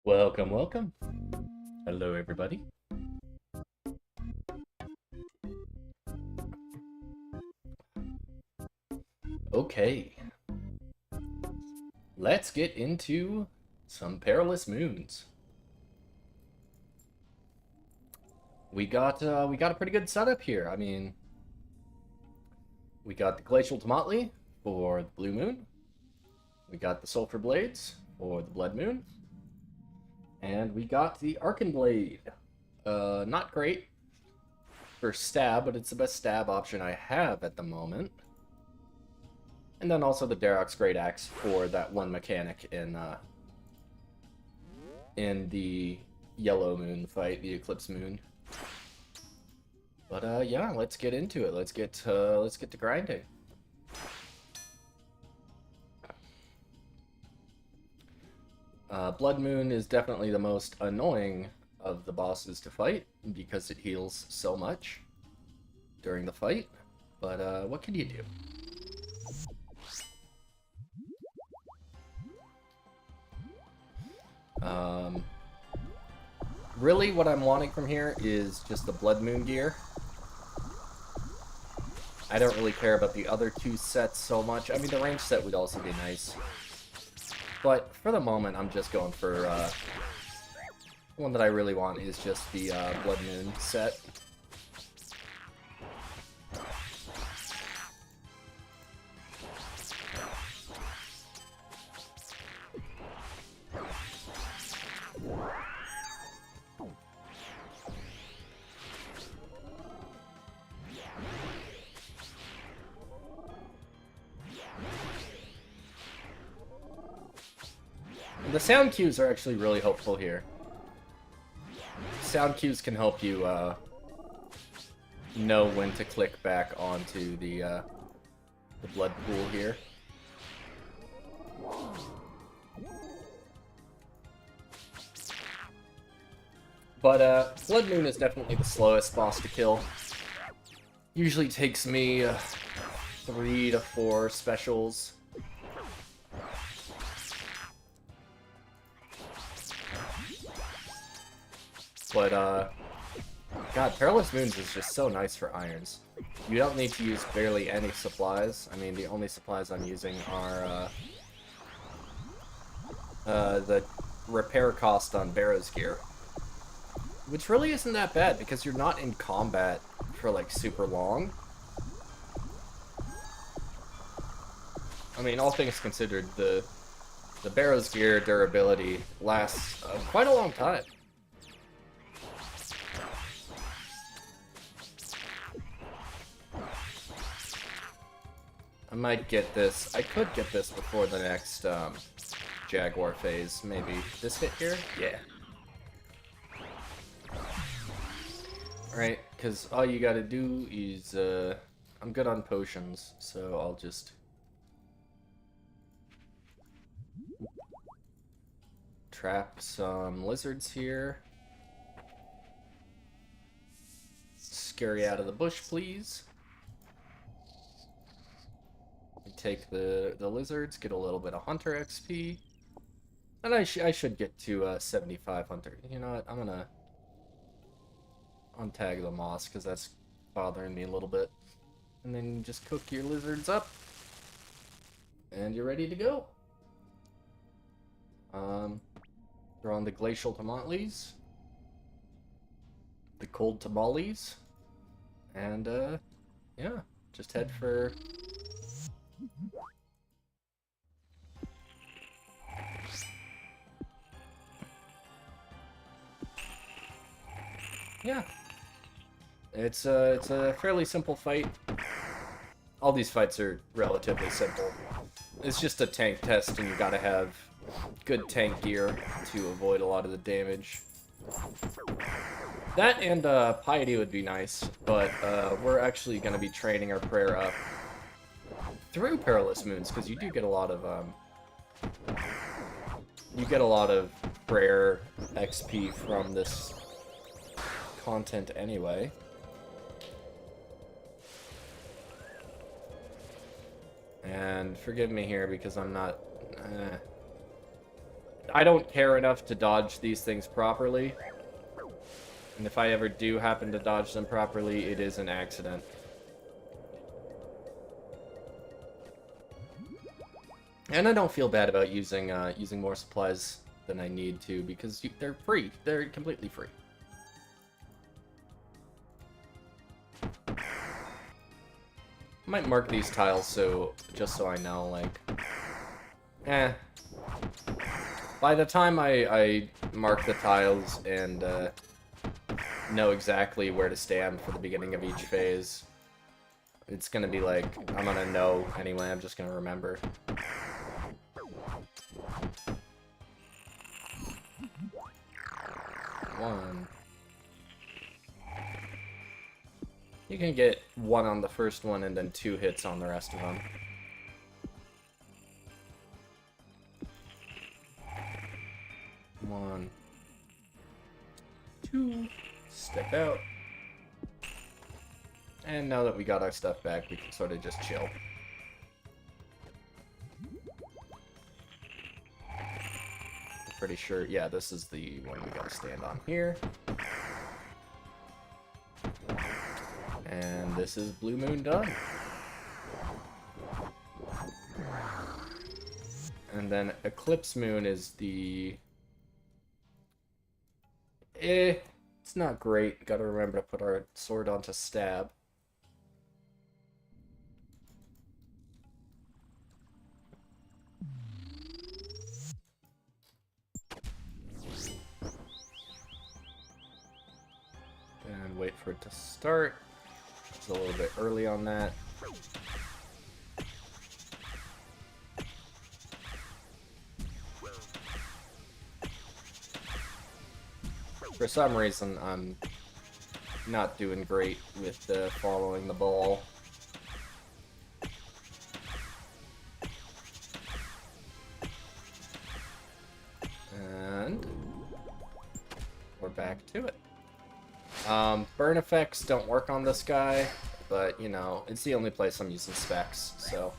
Welcome, welcome. Hello, everybody. Okay, let's get into some Perilous Moons. We got a pretty good setup here. I mean, we got the Glacial Tomatli for the Blue Moon. We got the Sulfur Blades for the Blood Moon. And we got the Arcan Blade. Not great for stab, but it's the best stab option I have at the moment. And then also the Darok's Great Axe for that one mechanic in the Yellow Moon fight, the Eclipse Moon. But yeah, let's get into it. Let's get to grinding. Blood Moon is definitely the most annoying of the bosses to fight because it heals so much during the fight. But what can you do? Really what I'm wanting from here is just the Blood Moon gear. I don't really care about the other two sets so much. I mean, the range set would also be nice. But for the moment, I'm just going for... the one that I really want is just the Blood Moon set. The sound cues are actually really helpful here. Sound cues can help you know when to click back onto the blood pool here. But Blood Moon is definitely the slowest boss to kill. Usually takes me 3 to 4 specials. But God, Perilous Moons is just so nice for irons. You don't need to use barely any supplies. I mean, the only supplies I'm using are the repair cost on barrows gear. Which really isn't that bad, because you're not in combat for, like, super long. I mean, all things considered, the barrows gear durability lasts quite a long time. I might get this. I could get this before the next Jaguar phase. Maybe this hit here? Yeah. Alright, because all you gotta do is... I'm good on potions, so I'll just... trap some lizards here. Scurry out of the bush, please. Take the lizards, get a little bit of hunter XP, and I should get to 75 hunter. You know what? I'm gonna untag the moss because that's bothering me a little bit, and then just cook your lizards up, and you're ready to go. Throw on the glacial tomatlis, the cold tamales, and yeah, just head for. Yeah. It's a fairly simple fight. All these fights are relatively simple. It's just a tank test, and you gotta have good tank gear to avoid a lot of the damage. That and Piety would be nice, but we're actually gonna be training our prayer up through Perilous Moons, because you do get a lot of prayer XP from this content anyway. And forgive me here because I'm not I don't care enough to dodge these things properly. And if I ever do happen to dodge them properly, it is an accident. And I don't feel bad about using using more supplies than I need to, because they're free. They're completely free. I might mark these tiles just so I know, like, by the time I mark the tiles and know exactly where to stand for the beginning of each phase, it's gonna be like, I'm gonna know anyway, I'm just gonna remember. One. You can get 1 on the first one and then 2 hits on the rest of them. One. 2. Step out. And now that we got our stuff back, we can sort of just chill. I'm pretty sure, yeah, this is the one we gotta stand on here. And this is Blue Moon done. And then Eclipse Moon is the... it's not great. Gotta remember to put our sword onto stab. And wait for it to start. It's a little bit early on that. For some reason, I'm not doing great with following the ball. And we're back to it. Burn effects don't work on this guy, but, you know, it's the only place I'm using specs, so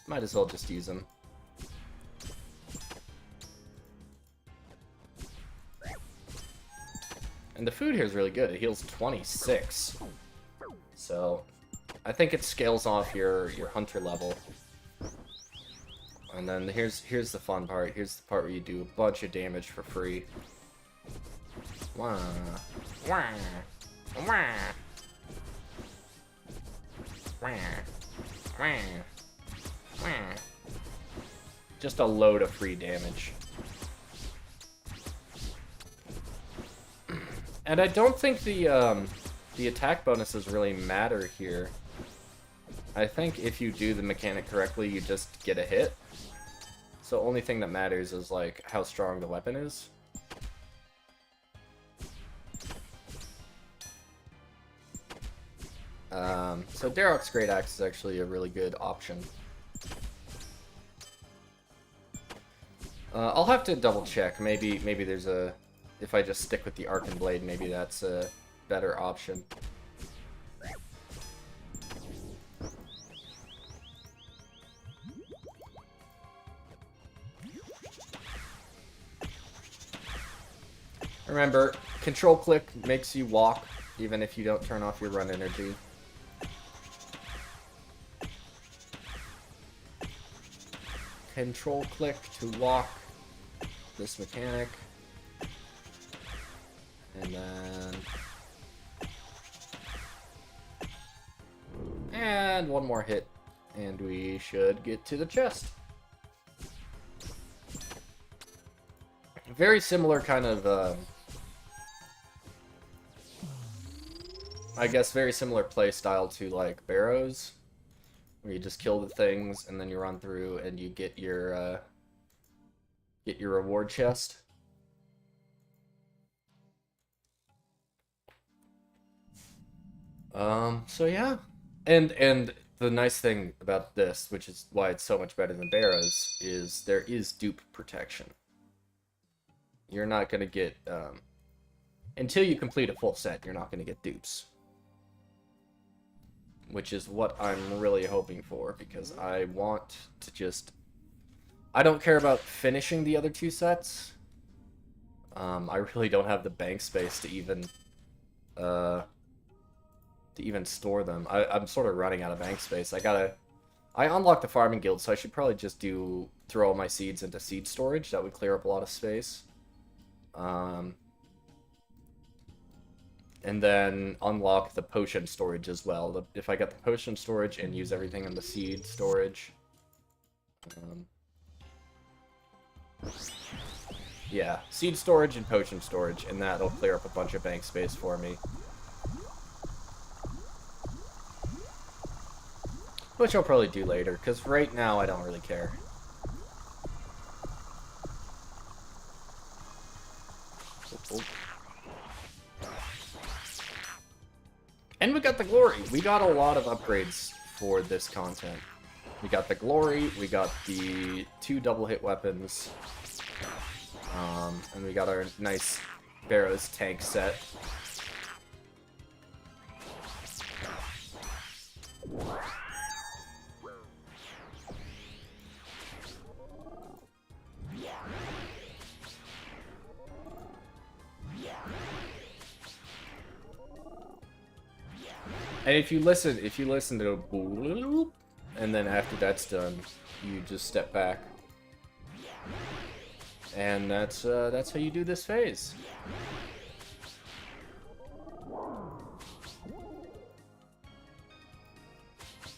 might as well just use them. And the food here is really good. It heals 26. So I think it scales off your hunter level. And then here's the fun part. Here's the part where you do a bunch of damage for free. Wah. Wah. Wah. Wah. Wah. Wah. Just a load of free damage. And I don't think the attack bonuses really matter here. I think if you do the mechanic correctly, you just get a hit. So only thing that matters is, like, how strong the weapon is. So Darok's Great Axe is actually a really good option. I'll have to double check. Maybe there's a... If I just stick with the Arcan Blade, maybe that's a better option. Remember, control click makes you walk, even if you don't turn off your run energy. Control click to walk this mechanic. And then... And one more hit, and we should get to the chest. Very similar kind of, I guess very similar play style to, like, Barrows, where you just kill the things, and then you run through, and you get your reward chest. So yeah. And the nice thing about this, which is why it's so much better than Barrows, is there is dupe protection. You're not gonna get, until you complete a full set, you're not gonna get dupes. Which is what I'm really hoping for, because I want to just I don't care about finishing the other two sets. I really don't have the bank space to even store them. I'm sort of running out of bank space. I unlocked the farming guild, so I should probably just throw all my seeds into seed storage. That would clear up a lot of space. And then unlock the potion storage as well. If I get the potion storage and use everything in the seed storage. Yeah, seed storage and potion storage, and that'll clear up a bunch of bank space for me. Which I'll probably do later, because right now I don't really care. Oh. And we got the glory. We got a lot of upgrades for this content. We got the glory, we got the 2 double hit weapons, and we got our nice barrows tank set. And if you listen to and then after that's done, you just step back. And that's how you do this phase.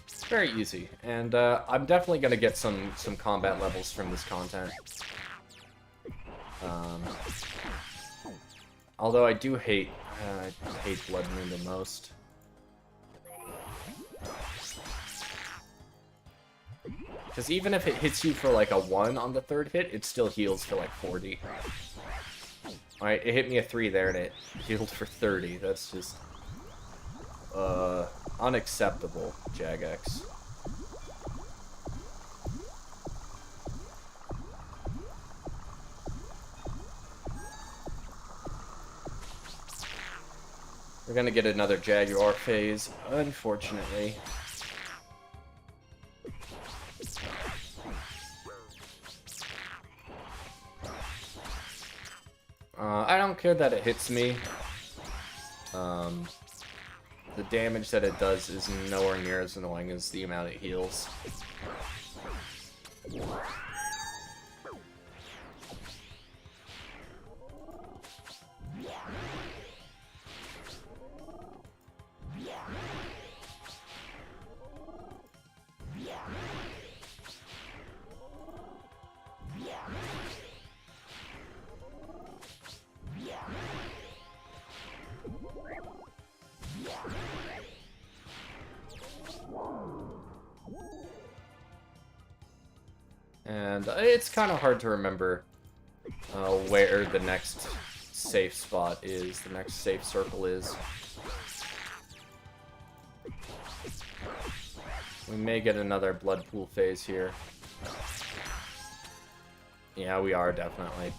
It's very easy, and I'm definitely gonna get some combat levels from this content. Although I do hate Blood Moon the most. Because even if it hits you for like a 1 on the 3rd hit, it still heals for like 40. Alright, it hit me a 3 there and it healed for 30. That's just unacceptable, Jagex. We're gonna get another Jaguar phase, unfortunately. I don't care that it hits me. The damage that it does is nowhere near as annoying as the amount it heals. And it's kind of hard to remember where the next safe spot is, the next safe circle is. We may get another blood pool phase here. Yeah, we are, definitely.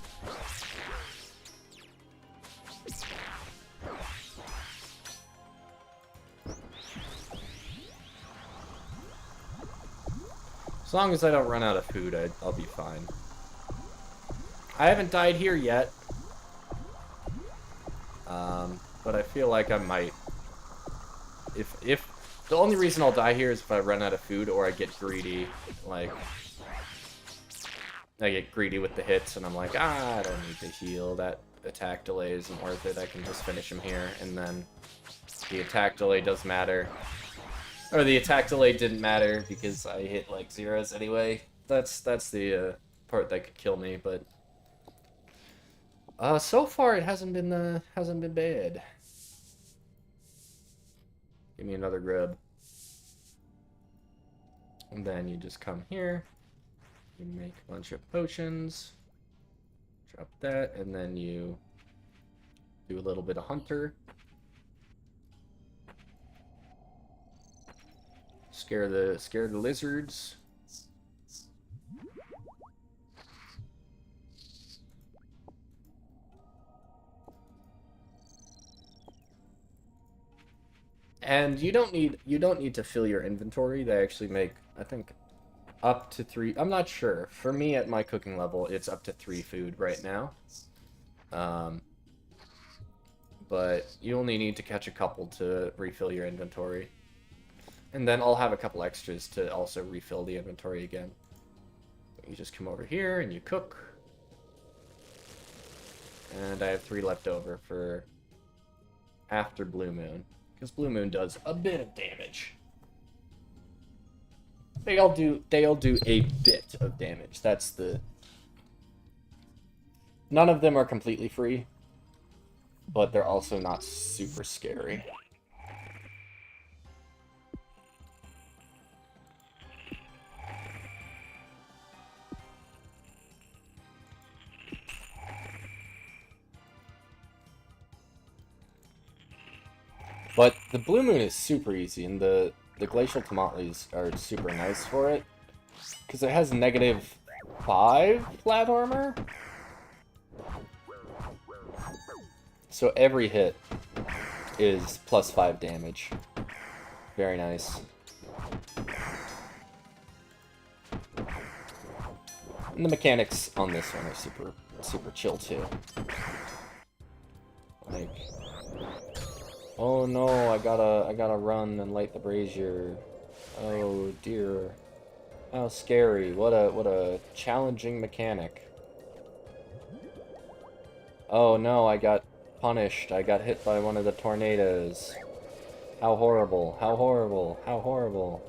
As long as I don't run out of food, I'll be fine. I haven't died here yet. But I feel like I might. If the only reason I'll die here is if I run out of food or I get greedy, like I get greedy with the hits and I'm like, I don't need to heal. That attack delay isn't worth it. I can just finish him here, and then the attack delay does matter. Or the attack delay didn't matter because I hit like zeros anyway. That's the part that could kill me, but so far it hasn't been bad. Give me another grub. And then you just come here. You make a bunch of potions. Drop that, and then you do a little bit of hunter. Scare the lizards. And you don't need to fill your inventory. They actually make, I think, Up to 3. I'm not sure. For me, at my cooking level, it's up to 3 food right now. But you only need to catch a couple to refill your inventory. And then I'll have a couple extras to also refill the inventory again. You just come over here and you cook. And I have 3 left over for after Blue Moon. Because Blue Moon does a bit of damage. They all do a bit of damage. That's the... None of them are completely free, but they're also not super scary. But the Blue Moon is super easy, and the Glacial Tamales are super nice for it. Because it has -5 flat armor. So every hit is +5 damage. Very nice. And the mechanics on this one are super chill too. Like, oh no, I gotta run and light the brazier. Oh dear. How scary. What a challenging mechanic. Oh no, I got punished. I got hit by one of the tornadoes. How horrible. How horrible. How horrible.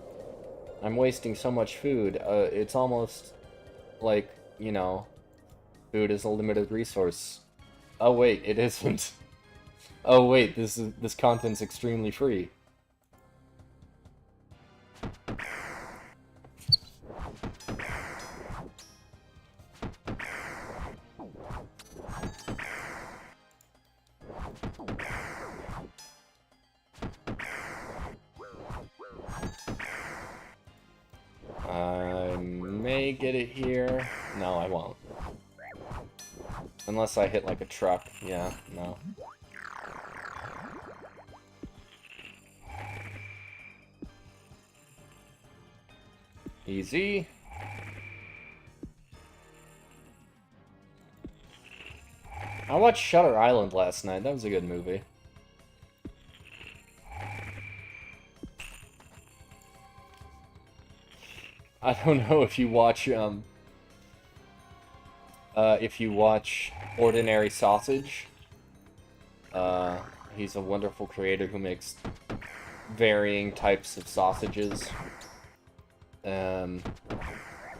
I'm wasting so much food. It's almost like, you know, food is a limited resource. Oh wait, it isn't. Oh wait, this content's extremely free. I may get it here. No, I won't. Unless I hit like a truck. Yeah, no. Easy. I watched Shutter Island last night. That was a good movie. I don't know if you watch Ordinary Sausage. He's a wonderful creator who makes varying types of sausages. And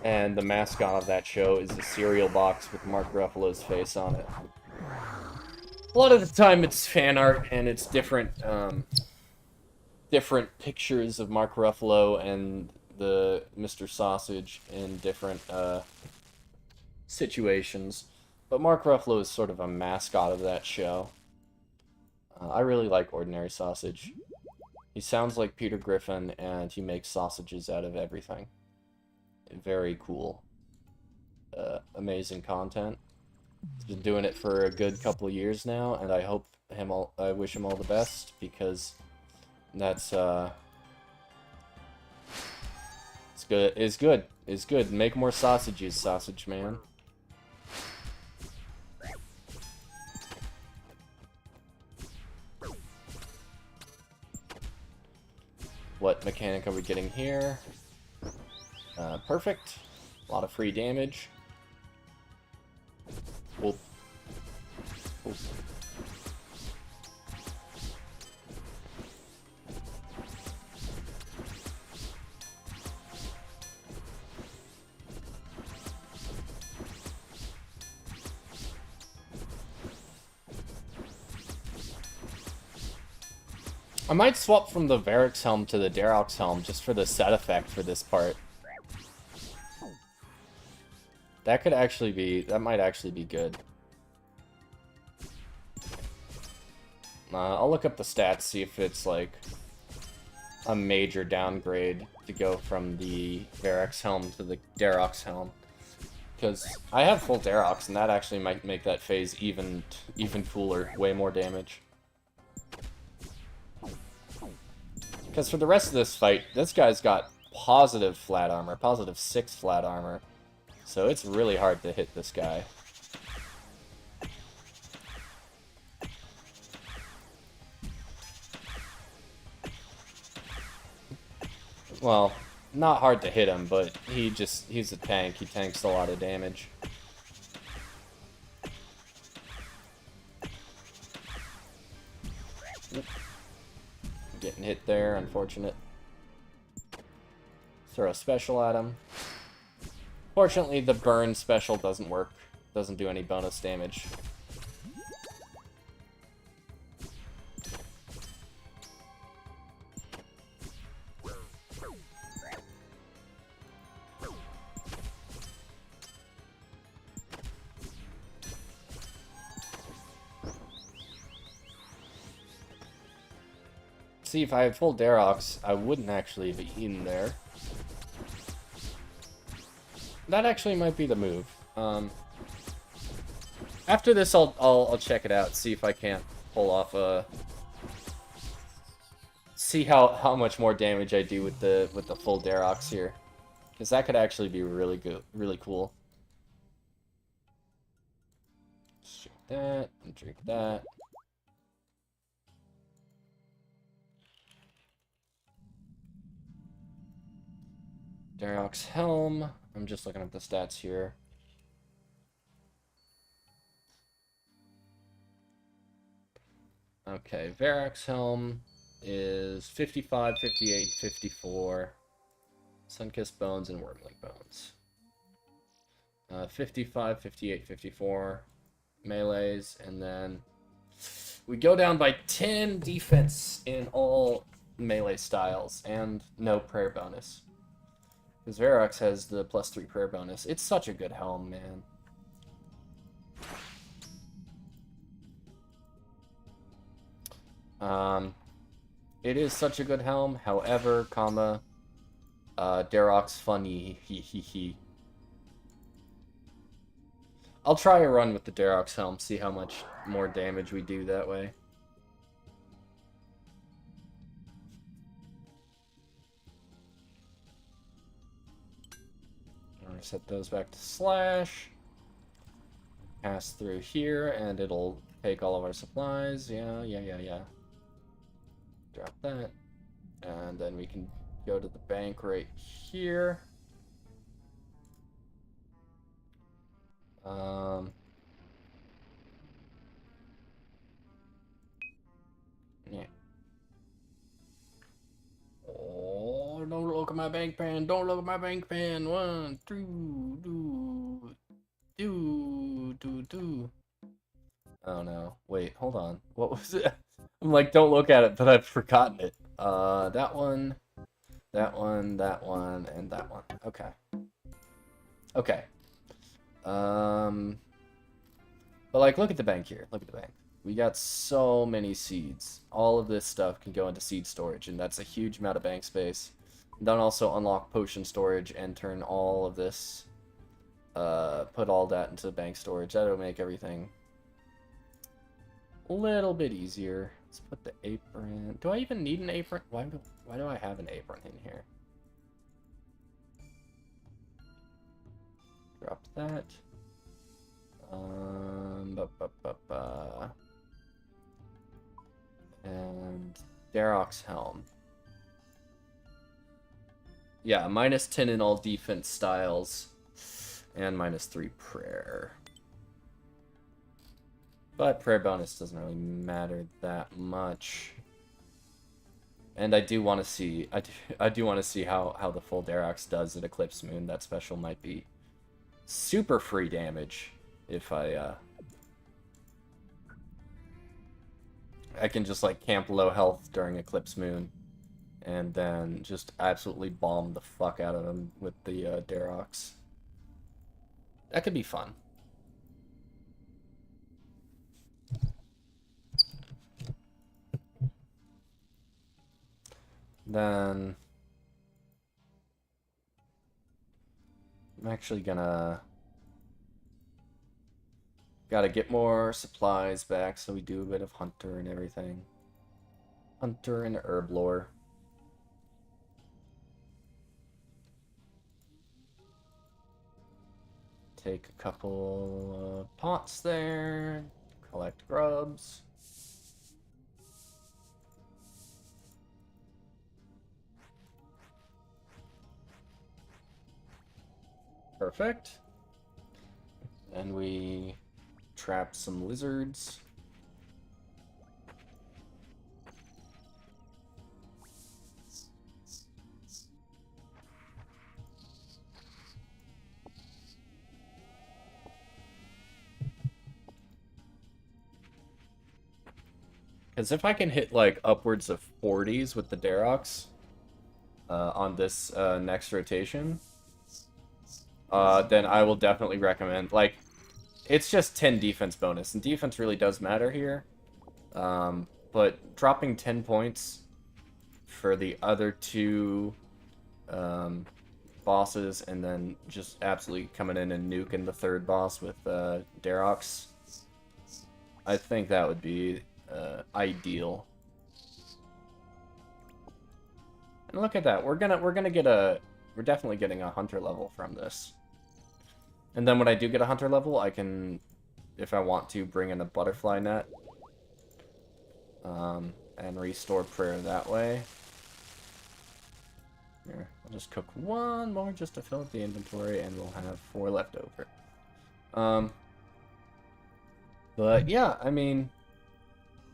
the mascot of that show is a cereal box with Mark Ruffalo's face on it. A lot of the time it's fan art and it's different pictures of Mark Ruffalo and the Mr. Sausage in different situations. But Mark Ruffalo is sort of a mascot of that show. I really like Ordinary Sausage. He sounds like Peter Griffin, and he makes sausages out of everything. Very cool. Amazing content. He's been doing it for a good couple of years now, and I wish him all the best, because that's it's good. Make more sausages, Sausage Man. What mechanic are we getting here? Perfect. A lot of free damage. Whoop. Whoop. I might swap from the Varric's helm to the Darok's helm just for the set effect for this part. That might actually be good. I'll look up the stats, see if it's like a major downgrade to go from the Varric's helm to the Darok's helm. Because I have full Daroks, and that actually might make that phase even cooler, way more damage. Because for the rest of this fight, this guy's got positive flat armor, positive 6 flat armor. So it's really hard to hit this guy. Well, not hard to hit him, but he's a tank. He tanks a lot of damage. Getting hit there, unfortunate. Throw a special at him. Fortunately, the burn special doesn't work. Doesn't do any bonus damage. See, if I had full Darox, I wouldn't actually have eaten there. That actually might be the move. After this, I'll check it out, see if I can't pull off a. See how much more damage I do with the full Darox here, because that could actually be really good, really cool. Let's drink that and drink that. Darox Helm. I'm just looking at the stats here. Okay, Varrock's Helm is 55, 58, 54. Sunkissed Bones and Wormling Bones. 55, 58, 54 melees, and then we go down by 10 defense in all melee styles, and no prayer bonus. Because Varrox has the +3 prayer bonus. It's such a good helm, man. It is such a good helm. However, Darox funny. I'll try a run with the Darox helm, see how much more damage we do that way. Set those back to slash. Pass through here, and it'll take all of our supplies. Yeah. Drop that. And then we can go to the bank right here. Yeah. Oh, don't look at my bank pan. Don't look at my bank pan. 1, 2, do. Oh no. Wait, hold on. What was it? I'm like, don't look at it, but I've forgotten it. That one, that one, that one, and that one. Okay. Okay. But like, look at the bank here. Look at the bank. We got so many seeds. All of this stuff can go into seed storage, and that's a huge amount of bank space. Then also unlock potion storage and turn all of this, put all that into bank storage. That'll make everything a little bit easier. Let's put the apron. Do I even need an apron? Why do I have an apron in here? Drop that. And Darox Helm. Yeah, -10 in all defense styles, and -3 prayer. But prayer bonus doesn't really matter that much. And I do want to see, I do want to see how the full Darox does at Eclipse Moon. That special might be super free damage if I can just like camp low health during Eclipse Moon, and then just absolutely bomb the fuck out of him with the Darox. That could be fun. Then I'm actually gotta get more supplies back, so we do a bit of Hunter and everything. Hunter and Herb Lore. Take a couple pots there. Collect grubs. Perfect. And we trap some lizards. Because if I can hit like upwards of 40s with the Darox on this next rotation, then I will definitely recommend, like, it's just 10 defense bonus, and defense really does matter here. But dropping 10 points for the other two bosses, and then just absolutely coming in and nuking the third boss with Darox, I think that would be ideal. And look at that, we're definitely getting a hunter level from this. And then when I do get a hunter level, I can, if I want to, bring in a butterfly net and restore prayer that way. Here, I'll just cook one more just to fill up the inventory, and we'll have 4 left over. But yeah, I mean,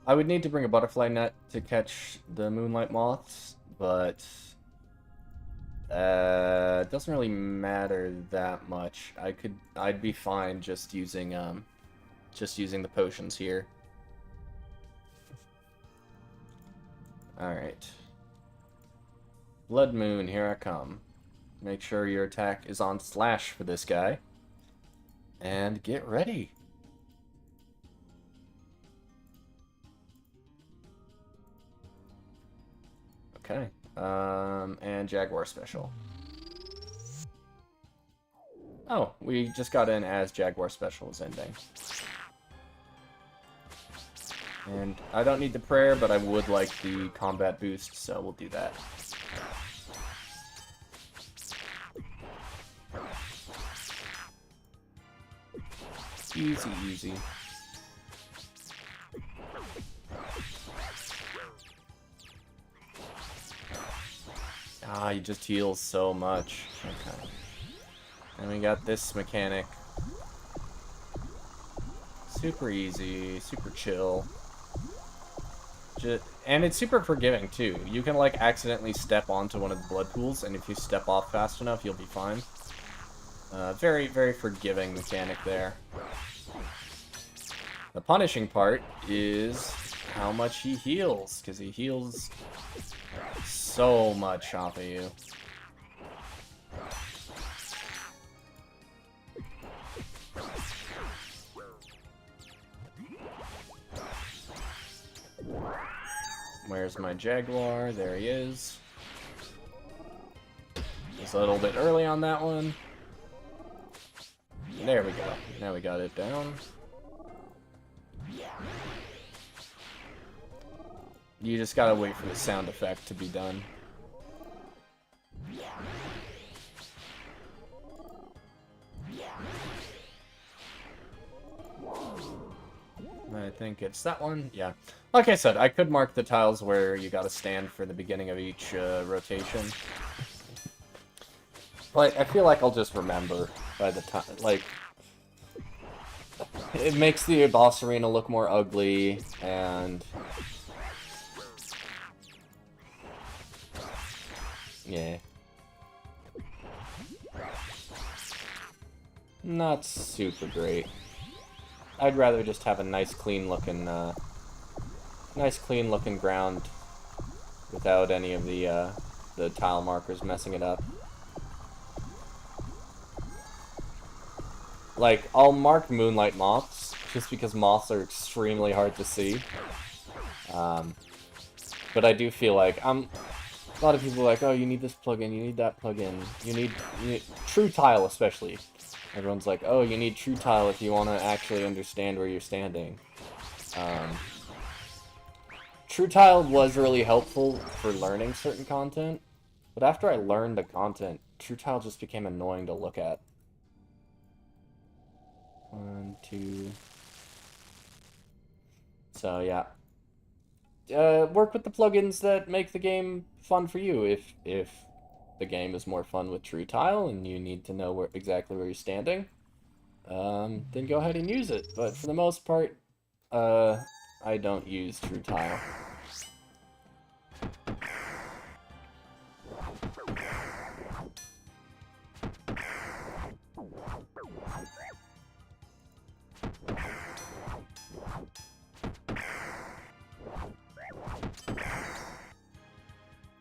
I would need to bring a butterfly net to catch the moonlight moths, but it doesn't really matter that much. I'd be fine just using the potions here. Alright. Blood Moon, here I come. Make sure your attack is on slash for this guy. And get ready. Okay. And Jaguar Special. Oh, we just got in as Jaguar Special is ending. And I don't need the prayer, but I would like the combat boost, so we'll do that. Easy, easy. Ah, he just heals so much. Okay. And we got this mechanic. Super easy, super chill. And it's super forgiving, too. You can, like, accidentally step onto one of the blood pools, and if you step off fast enough, you'll be fine. Very, very forgiving mechanic there. The punishing part is how much he heals, because he heals so much off of you. Where's my Jaguar? There he is. Just a little bit early on that one. There we go. Now we got it down. You just gotta wait for the sound effect to be done. I think it's that one. Yeah. Like I said, I could mark the tiles where you gotta stand for the beginning of each rotation. But I feel like I'll just remember by the time, like, it makes the boss arena look more ugly, and yeah. Not super great. I'd rather just have a nice clean looking ground without any of the tile markers messing it up. Like, I'll mark moonlight moths just because moths are extremely hard to see. But I do feel like a lot of people are like, oh, you need this plugin, you need that plugin, you need True Tile especially. Everyone's like, oh, you need True Tile if you want to actually understand where you're standing. True Tile was really helpful for learning certain content, but after I learned the content, True Tile just became annoying to look at. 1, 2. So yeah, work with the plugins that make the game fun for you. If the game is more fun with True Tile and you need to know exactly where you're standing, then go ahead and use it. But for the most part, I don't use True Tile.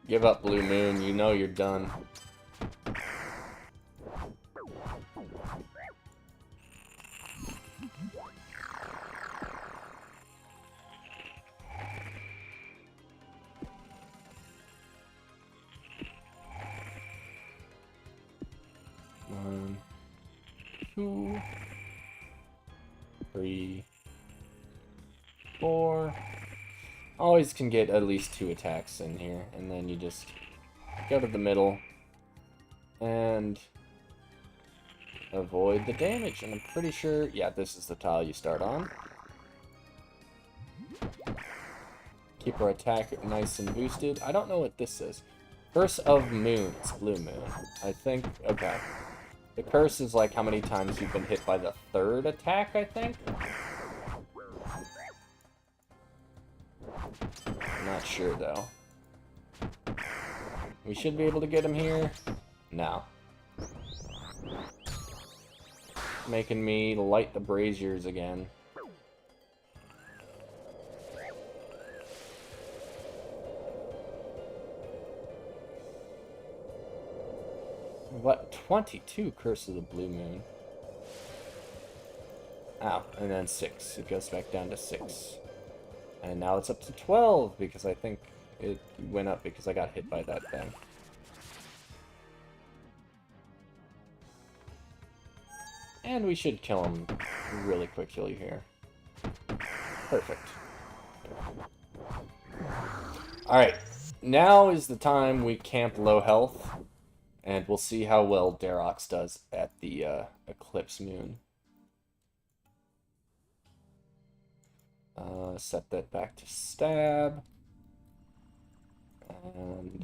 Give up, Blue Moon. You know you're done. One, 2, 3, 4. Always can get at least 2 attacks in here, and then you just go to the middle and avoid the damage. And I'm pretty sure, yeah, this is the tile you start on. Keep our attack nice and boosted. I don't know what this is. Curse of Moons, Blue Moon. I think, okay. The curse is like how many times you've been hit by the 3rd attack, I think? I'm not sure, though. We should be able to get him here. No. Making me light the braziers again. What? 22 Curse of the Blue Moon. Oh, and then 6. It goes back down to 6. And now it's up to 12, because I think it went up because I got hit by that thing. And we should kill him really quickly here. Perfect. Alright, now is the time we camp low health, and we'll see how well Darox does at the Eclipse Moon. Set that back to stab. And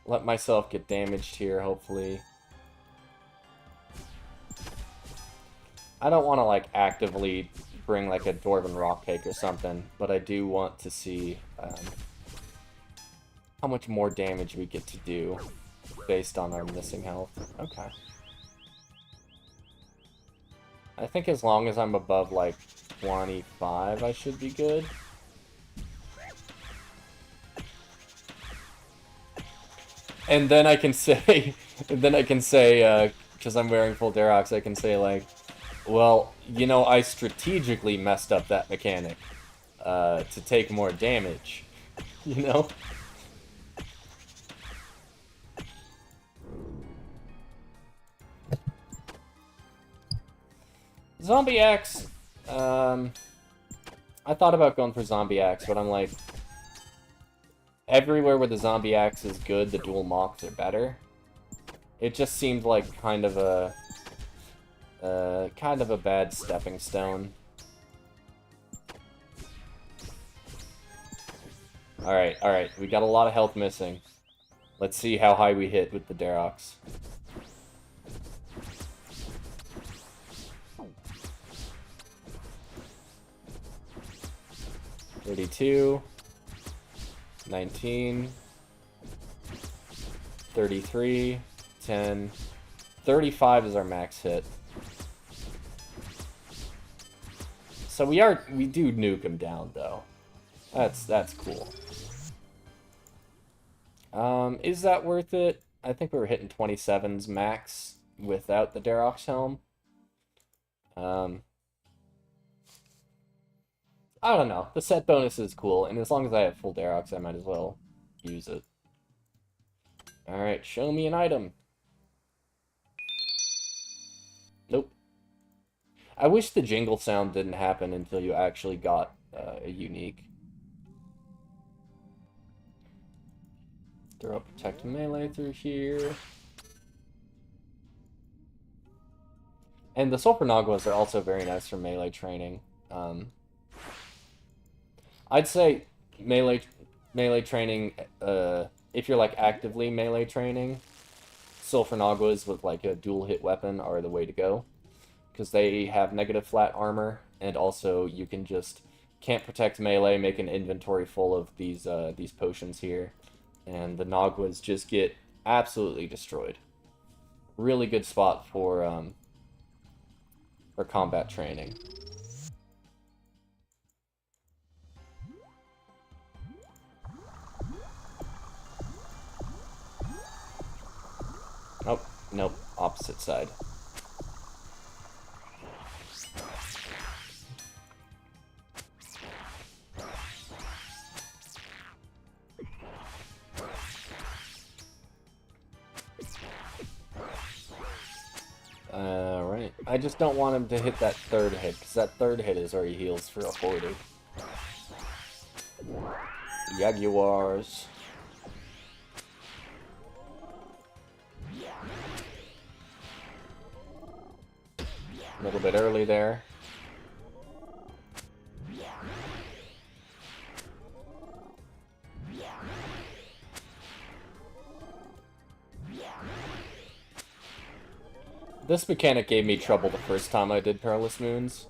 let myself get damaged here, hopefully. I don't want to, like, actively bring, like, a Dwarven Rock Cake or something, but I do want to see how much more damage we get to do based on our missing health. Okay. I think as long as I'm above, like, 25, I should be good. And then I can say, because I'm wearing full Darox, I can say, like, well, you know, I strategically messed up that mechanic to take more damage, you know? Zombie Axe, I thought about going for Zombie Axe, but I'm like, everywhere where the Zombie Axe is good, the dual mocks are better. It just seemed like kind of a bad stepping stone. Alright, we got a lot of health missing. Let's see how high we hit with the Darox. $32, 19, 33, 10, 35 is our max hit. So we do nuke him down though. That's cool. Is that worth it? I think we were hitting 27s max without the Darox helm. I don't know. The set bonus is cool, and as long as I have full Darox, I might as well use it. Alright, show me an item. Nope. I wish the jingle sound didn't happen until you actually got a unique. Throw Protect Melee through here. And the Sulfur Naguas are also very nice for melee training. I'd say melee training, if you're like actively melee training, Sulfur Naguas with like a dual hit weapon are the way to go. Because they have negative flat armor, and also you can just can't protect melee, make an inventory full of these potions here, and the Naguas just get absolutely destroyed. Really good spot for combat training. Oh, nope, opposite side. Alright. I just don't want him to hit that third hit, because that third hit is where he heals for a 40. Jaguars. A little bit early there. This mechanic gave me trouble the first time I did Perilous Moons.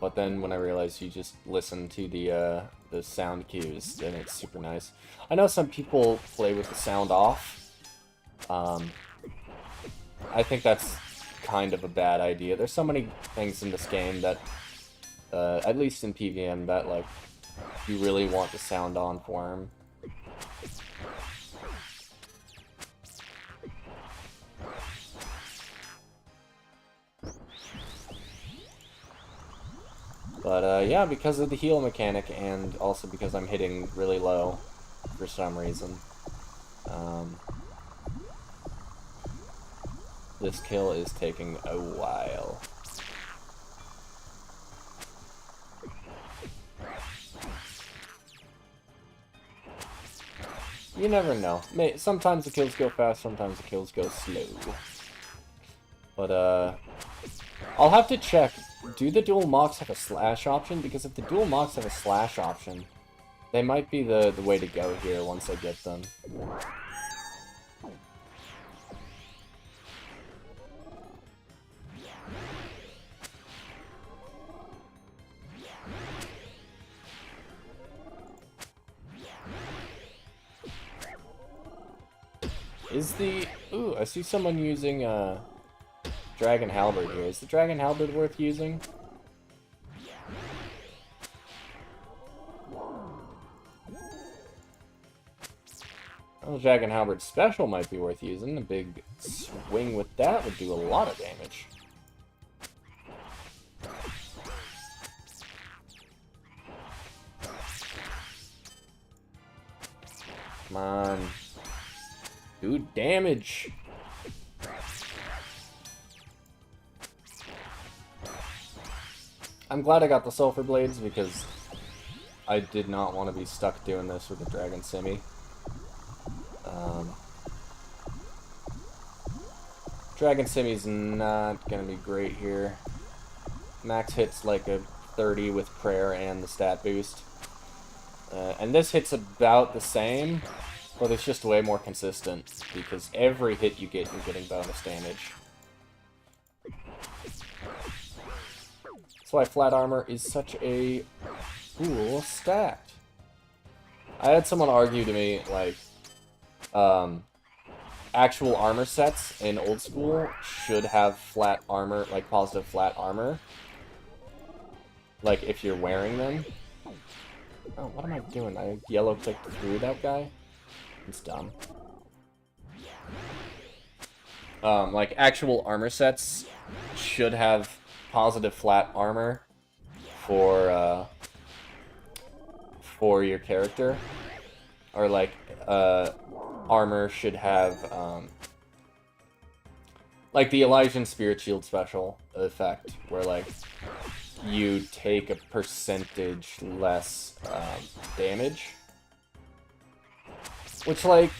But then when I realized you just listen to the sound cues, then it's super nice. I know some people play with the sound off. I think that's kind of a bad idea. There's so many things in this game that, at least in PVM, that like you really want the sound on for them. But yeah, because of the heal mechanic, and also because I'm hitting really low for some reason, this kill is taking a while. You never know. Sometimes the kills go fast, sometimes the kills go slow. But, I'll have to check. Do the dual mocks have a slash option? Because if the dual mocks have a slash option, they might be the way to go here once I get them. Is the... Ooh, I see someone using, Dragon Halberd here. Is the Dragon Halberd worth using? Well, Dragon Halberd Special might be worth using. A big swing with that would do a lot of damage. Come on. Do damage. I'm glad I got the Sulfur Blades because I did not want to be stuck doing this with the Dragon Simi. Dragon Simi's not going to be great here. Max hits like a 30 with Prayer and the stat boost. And this hits about the same, but it's just way more consistent because every hit you get, you're getting bonus damage. That's why flat armor is such a cool stat. I had someone argue to me, like, actual armor sets in old school should have flat armor, like positive flat armor. Like, if you're wearing them. Oh, what am I doing? I yellow clicked through that guy? It's dumb. Like, actual armor sets should have positive flat armor for your character. Or, like, armor should have, like the Elysian Spirit Shield special effect, where, like, you take a percentage less, damage. Which, like,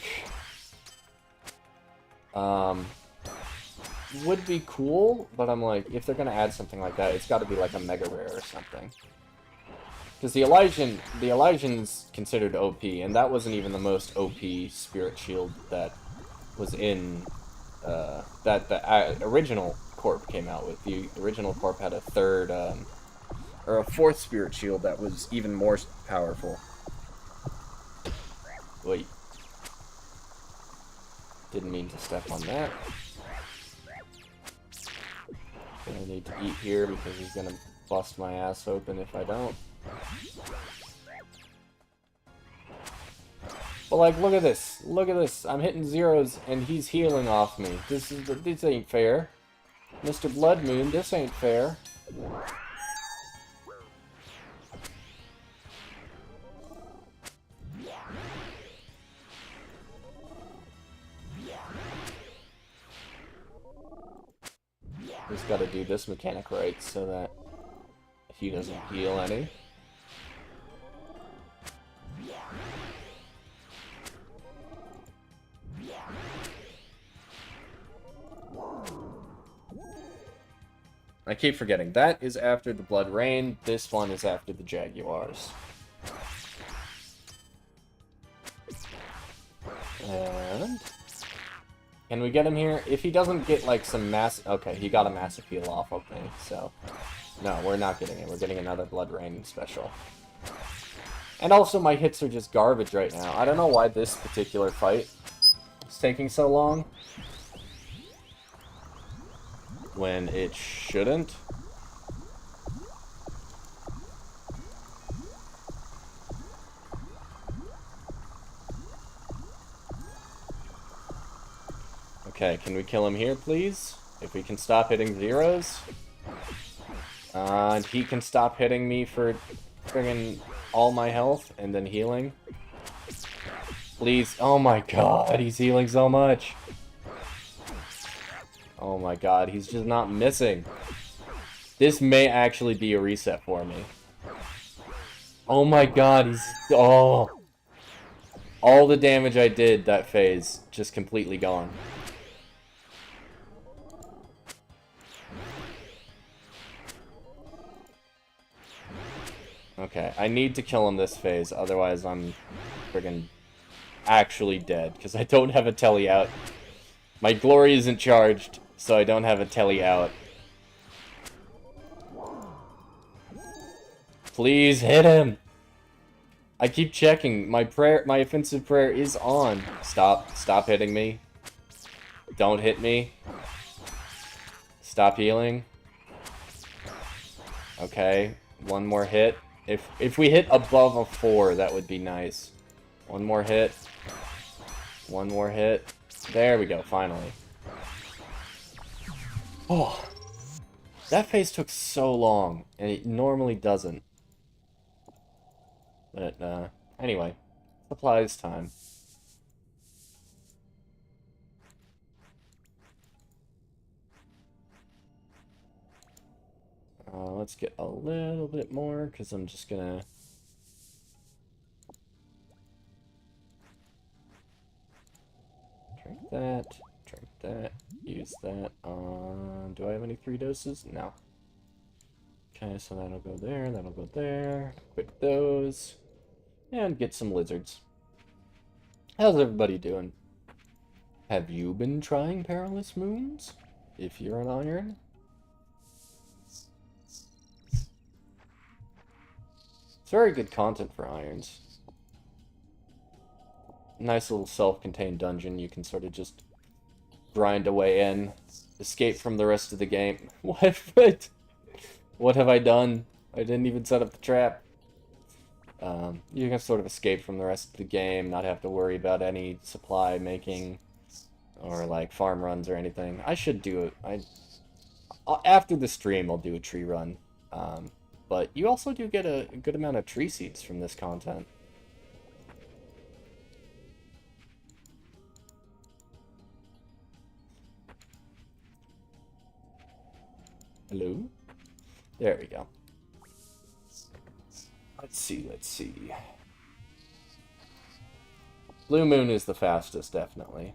would be cool, but I'm like, if they're gonna add something like that, it's got to be like a mega rare or something. Because the Elysian's considered OP, and that wasn't even the most OP spirit shield that was in that the original Corp came out with. The original Corp had a third or a fourth spirit shield that was even more powerful. Wait. Didn't mean to step on that. Gonna need to eat here because he's gonna bust my ass open if I don't. But like, look at this. Look at this. I'm hitting zeros and he's healing off me. This ain't fair. Mr. Blood Moon, this ain't fair. Just gotta do this mechanic right so that he doesn't heal any. I keep forgetting. That is after the Blood Rain. This one is after the Jaguars. And can we get him here? If he doesn't get like some mass... Okay, he got a massive heal off of me, so... No, we're not getting him. We're getting another Blood Rain special. And also, my hits are just garbage right now. I don't know why this particular fight is taking so long. When it shouldn't. Okay, can we kill him here, please? If we can stop hitting zeros. And he can stop hitting me for friggin' all my health and then healing. Please. Oh my god, he's healing so much. Oh my god, he's just not missing. This may actually be a reset for me. Oh my god, he's... Oh. All the damage I did that phase, just completely gone. Okay, I need to kill him this phase, otherwise I'm friggin' actually dead, because I don't have a telly out. My glory isn't charged, so I don't have a telly out. Please hit him! I keep checking. My offensive prayer is on. Stop hitting me. Don't hit me. Stop healing. Okay, one more hit. If we hit above a 4, that would be nice. One more hit. One more hit. There we go, finally. Oh, that phase took so long, and it normally doesn't. But, anyway, supplies time. Let's get a little bit more, because I'm just gonna... drink that, use that. Do I have any 3 doses? No. Okay, so that'll go there, equip those, and get some lizards. How's everybody doing? Have you been trying Perilous Moons? If you're an iron? It's very good content for irons. Nice little self-contained dungeon you can sort of just grind away in. Escape from the rest of the game. What have I done? I didn't even set up the trap. You can sort of escape from the rest of the game, not have to worry about any supply making or like farm runs or anything. I should do it. After the stream, I'll do a tree run. But you also do get a good amount of tree seeds from this content. Hello? There we go. Let's see. Blue Moon is the fastest, definitely.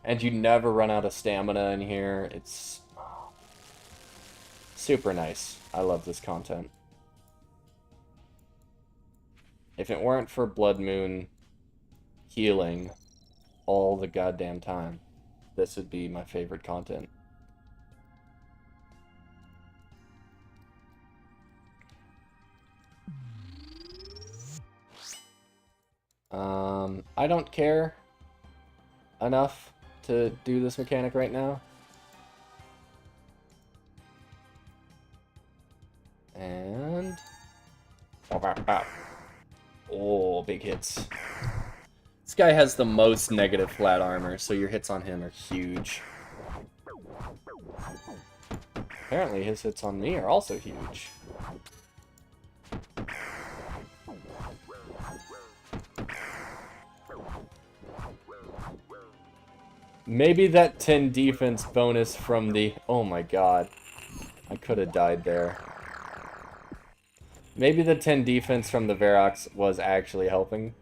And you never run out of stamina in here. It's super nice. I love this content. If it weren't for Blood Moon healing all the goddamn time, this would be my favorite content. I don't care enough to do this mechanic right now. And... oh, big hits. This guy has the most negative flat armor, so your hits on him are huge. Apparently his hits on me are also huge. Maybe that 10 defense bonus from the... oh my god. I could have died there. Maybe the 10 defense from the Varrox was actually helping.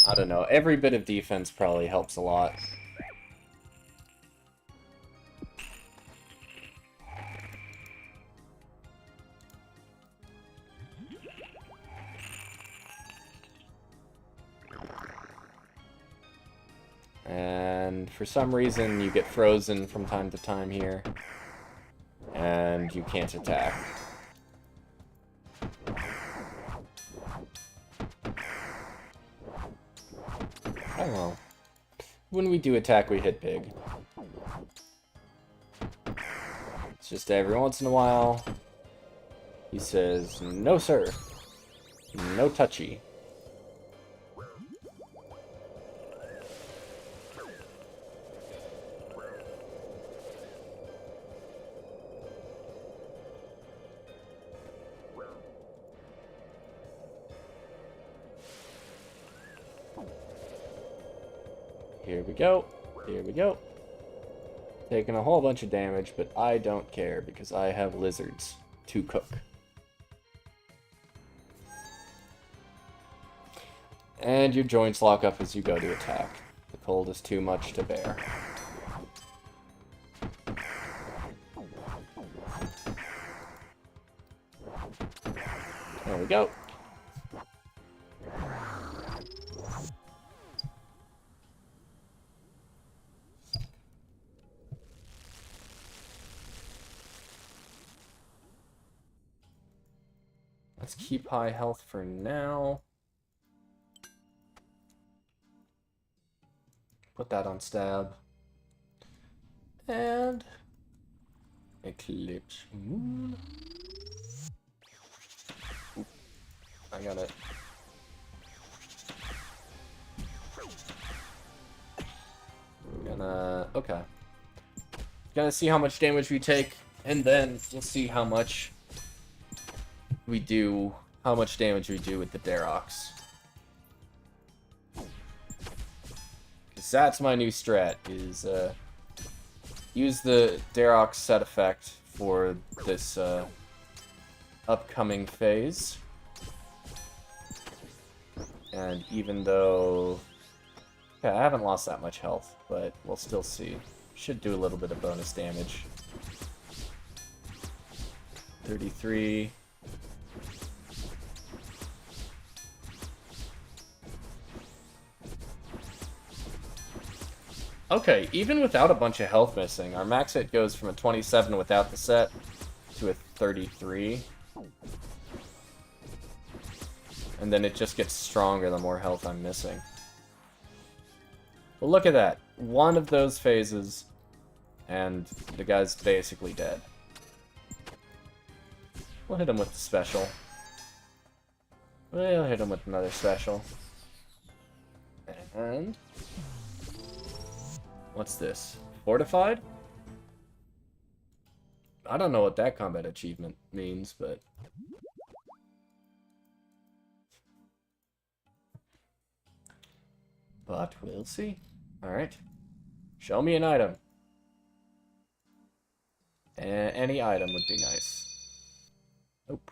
I don't know. Every bit of defense probably helps a lot. And for some reason, you get frozen from time to time here. And you can't attack. I don't know. When we do attack, we hit big. It's just every once in a while, he says, "No, sir. No touchy." Here we go. Here we go. Taking a whole bunch of damage, but I don't care because I have lizards to cook. And your joints lock up as you go to attack. The cold is too much to bear. There we go. Let's keep high health for now. Put that on stab. And... Eclipse Moon. Oop, I got it. Okay. Gonna see how much damage we take, and then we'll see how much damage we do with the Darox. Because that's my new strat, is use the Darox set effect for this upcoming phase. And even though... okay, I haven't lost that much health, but we'll still see. Should do a little bit of bonus damage. 33... okay, even without a bunch of health missing, our max hit goes from a 27 without the set to a 33. And then it just gets stronger the more health I'm missing. Well, look at that. One of those phases, and the guy's basically dead. We'll hit him with the special. We'll hit him with another special. And... what's this? Fortified? I don't know what that combat achievement means, but... but we'll see. Alright. Show me an item. Any item would be nice. Nope.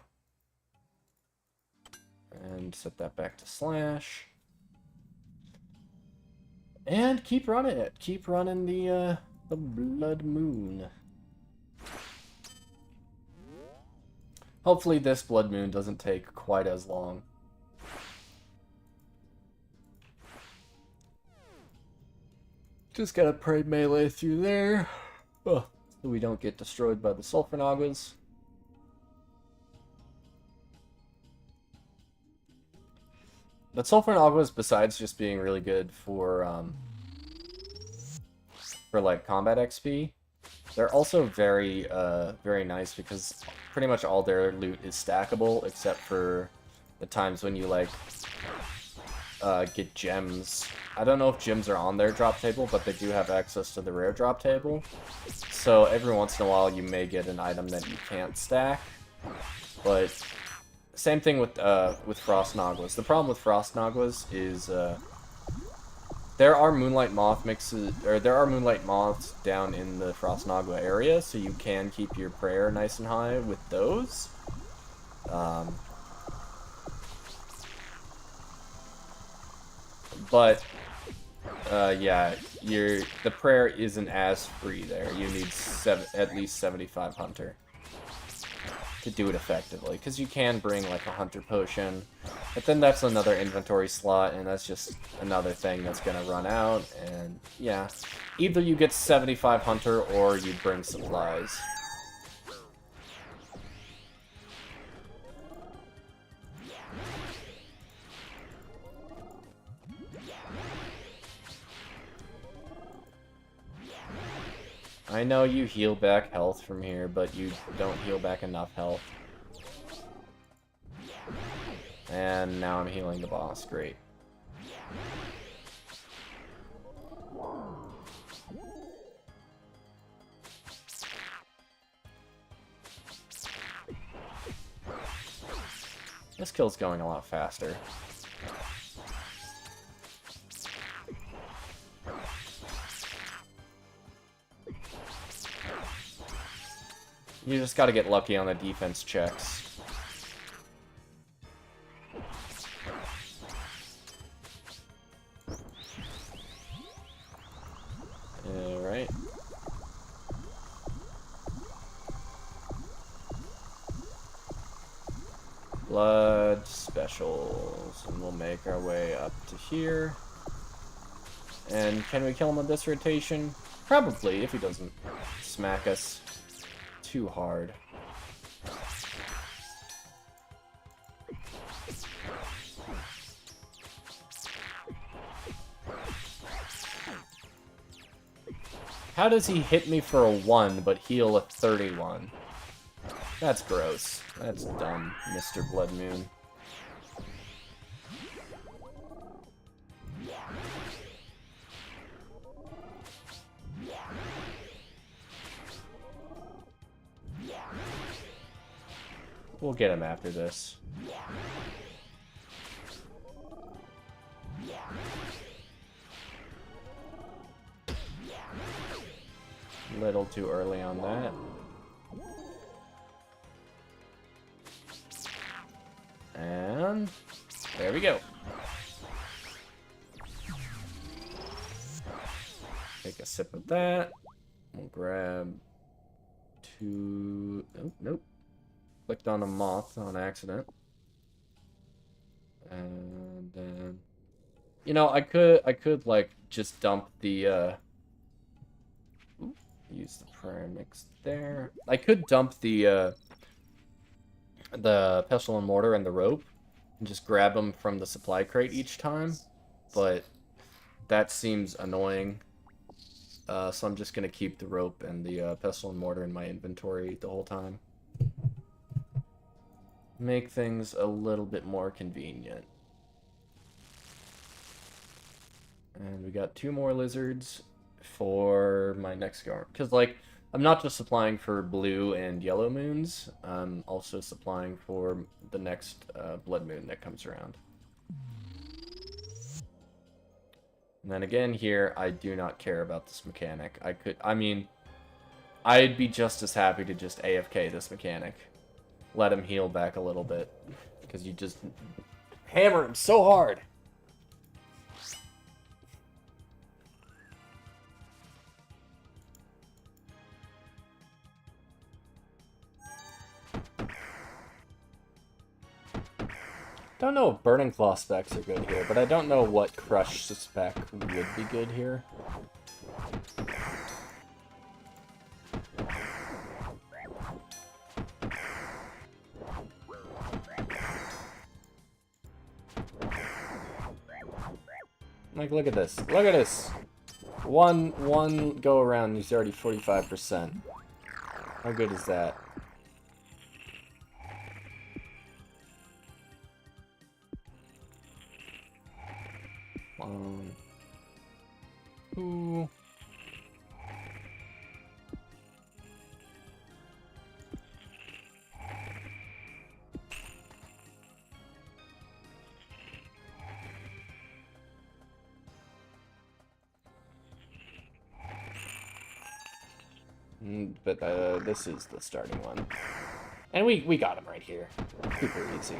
And set that back to slash. And keep running it. Keep running the Blood Moon. Hopefully this Blood Moon doesn't take quite as long. Just gotta pray melee through there. Oh, so we don't get destroyed by the Sulfur Nagas. But Sulfur Nagas, besides just being really good for like combat XP, they're also very very nice because pretty much all their loot is stackable except for the times when you like get gems. I don't know if gems are on their drop table, but they do have access to the rare drop table. So every once in a while you may get an item that you can't stack. But same thing with Frost Nagas. The problem with Frost Nagas is there are Moonlight Moth mixes, or there are Moonlight Moths down in the Frost Naga area, so you can keep your prayer nice and high with those. But yeah, the prayer isn't as free there. You need at least 75 Hunter to do it effectively, because you can bring like a Hunter potion, but then that's another inventory slot, and that's just another thing that's gonna run out. And yeah, either you get 75 Hunter or you bring supplies. I know you heal back health from here, but you don't heal back enough health. And now I'm healing the boss. Great. This kill's going a lot faster. You just gotta get lucky on the defense checks. Alright. Blood specials. And we'll make our way up to here. And can we kill him with this rotation? Probably, if he doesn't smack us too hard. How does he hit me for a 1 but heal a 31? That's gross. That's dumb, Mr. Blood Moon. We'll get him after this. Little too early on that. And there we go. Take a sip of that. We'll grab 2... Oh, nope. Clicked on a moth on accident. And then... You know, I could like, just dump the, use the prayer mix there. I could dump the pestle and mortar and the rope and just grab them from the supply crate each time, but that seems annoying. So I'm just gonna keep the rope and the pestle and mortar in my inventory the whole time. Make things a little bit more convenient. And we got 2 more lizards for my next garden. Because, like, I'm not just supplying for blue and yellow moons, I'm also supplying for the next blood moon that comes around. And then again here, I do not care about this mechanic. I mean, I'd be just as happy to just AFK this mechanic. let him heal back a little bit. Because you just hammer him so hard. Don't know if Burning Claw specs are good here, but I don't know what Crush spec would be good here. Like, look at this. Look at this! One go around, he's already 45%. How good is that? Ooh. But this is the starting one. And we got him right here. Super easy.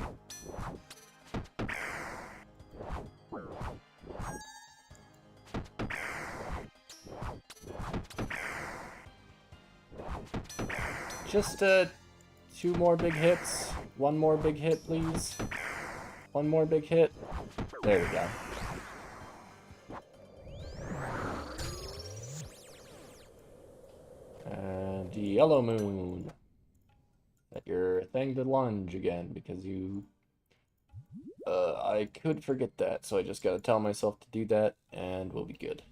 Just 2 more big hits. 1 more big hit, please. 1 more big hit. There we go. And the Yellow Moon. Set your thing to lunge again, because you... I could forget that, so I just gotta tell myself to do that, and we'll be good.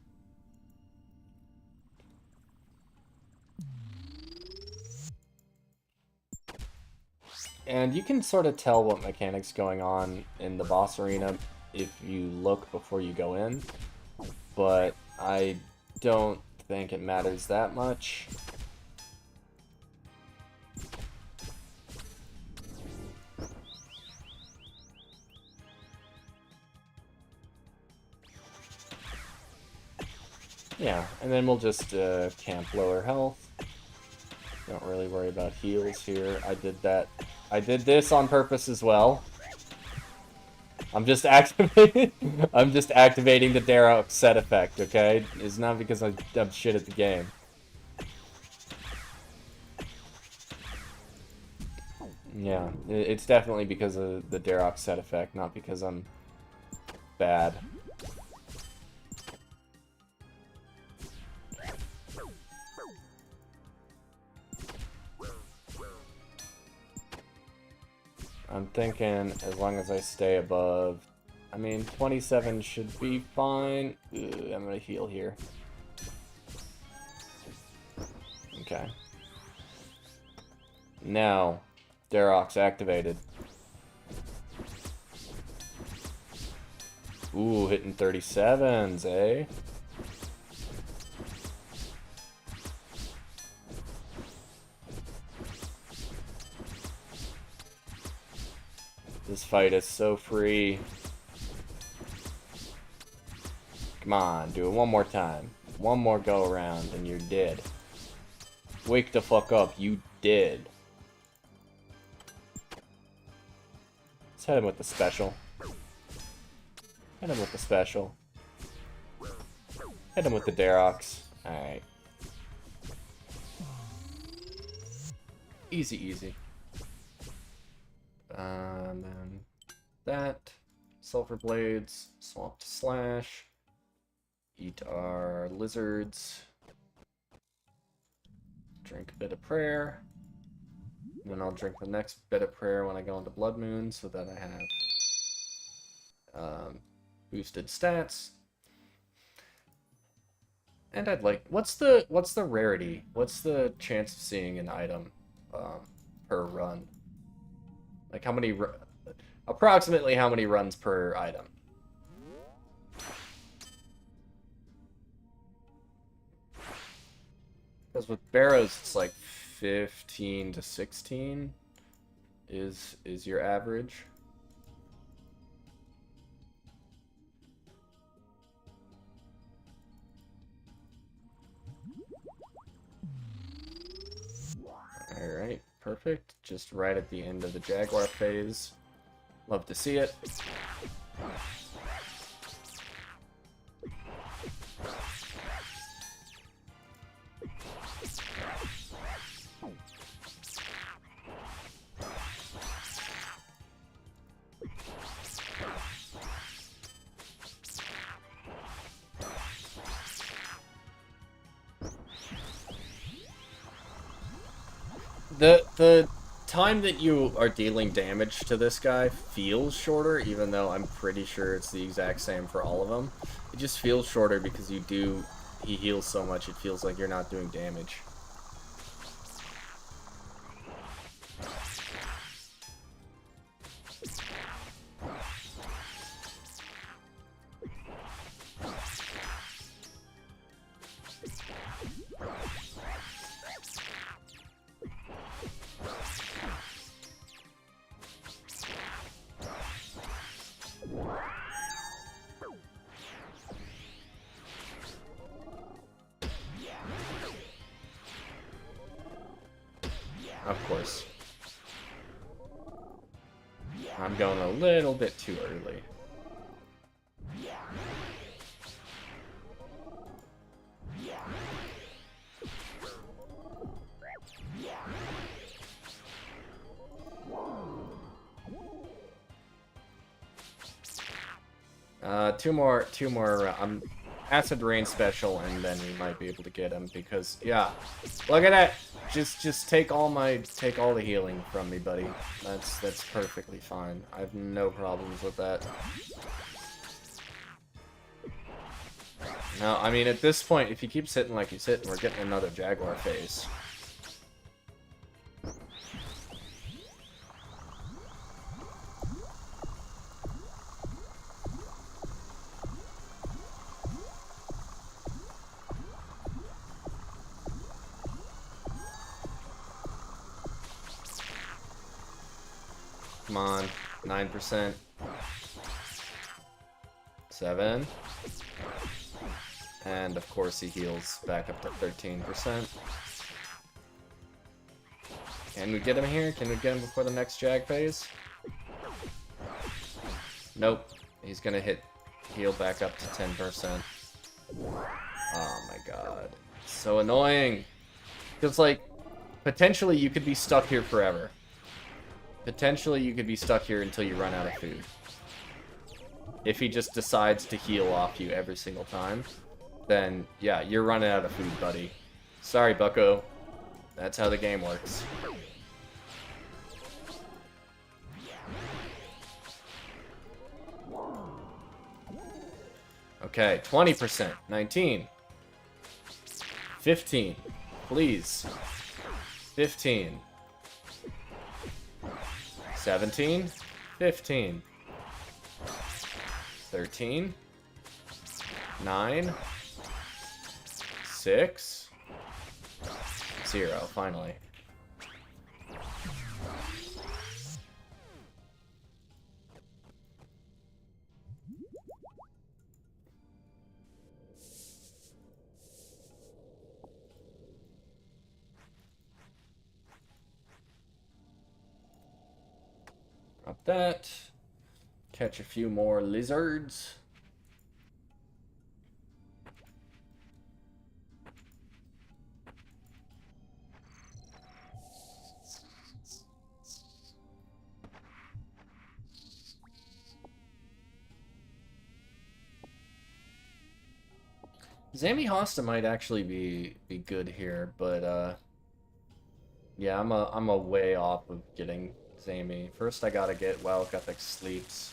And you can sort of tell what mechanics going on in the boss arena if you look before you go in, but I don't think it matters that much. Yeah, and then we'll just camp lower health. Don't really worry about heals here. I did that. I did this on purpose as well. I'm just activating. I'm just activating the Darrow set effect. Okay, it's not because I'm shit at the game. Yeah, it's definitely because of the Darrow set effect, not because I'm bad. I'm thinking as long as I stay above, I mean, 27 should be fine. Ugh, I'm gonna heal here. Okay. Now, Darrow's activated. Ooh, hitting 37s, eh? This fight is so free. Come on, do it one more time. One more go around and you're dead. Wake the fuck up, you dead. Let's hit him with the special. Hit him with the special. Hit him with the Darrows. Alright. Easy, easy. And then that. Sulfur Blades. Swamp to Slash. Eat our lizards. Drink a bit of prayer. And then I'll drink the next bit of prayer when I go into Blood Moon so that I have boosted stats. And I'd like, what's the rarity? What's the chance of seeing an item per run? Like how many, approximately how many runs per item? Because with barrows, it's like 15 to 16 is your average. Alright, Perfect. Just right at the end of the Jaguar phase. Love to see it. The time that you are dealing damage to this guy feels shorter, even though I'm pretty sure it's the exact same for all of them. It just feels shorter because he heals so much, it feels like you're not doing damage. Of course. I'm going a little bit too early. Two more. Acid Rain special, and then we might be able to get him because, yeah, look at that. Just take all the healing from me, buddy. That's perfectly fine. I have no problems with that. No, I mean at this point, if he keeps hitting like he's hitting, we're getting another Jaguar phase. Come on, 9%. 7. And of course he heals back up to 13%. Can we get him here? Can we get him before the next Jag phase? Nope. He's gonna heal back up to 10%. Oh my god. So annoying. Feels like potentially you could be stuck here forever. Potentially you could be stuck here until you run out of food. If he just decides to heal off you every single time, then yeah, you're running out of food, buddy. Sorry, bucko. That's how the game works. Okay, 20%, 19, 15, please, 15, 17, 15, 13, 9, 6, 0, finally. Drop that. Catch a few more lizards. Zami Hosta might actually be good here, but yeah, I'm a way off of getting Zami. First I gotta get Wild Ethic Sleeps,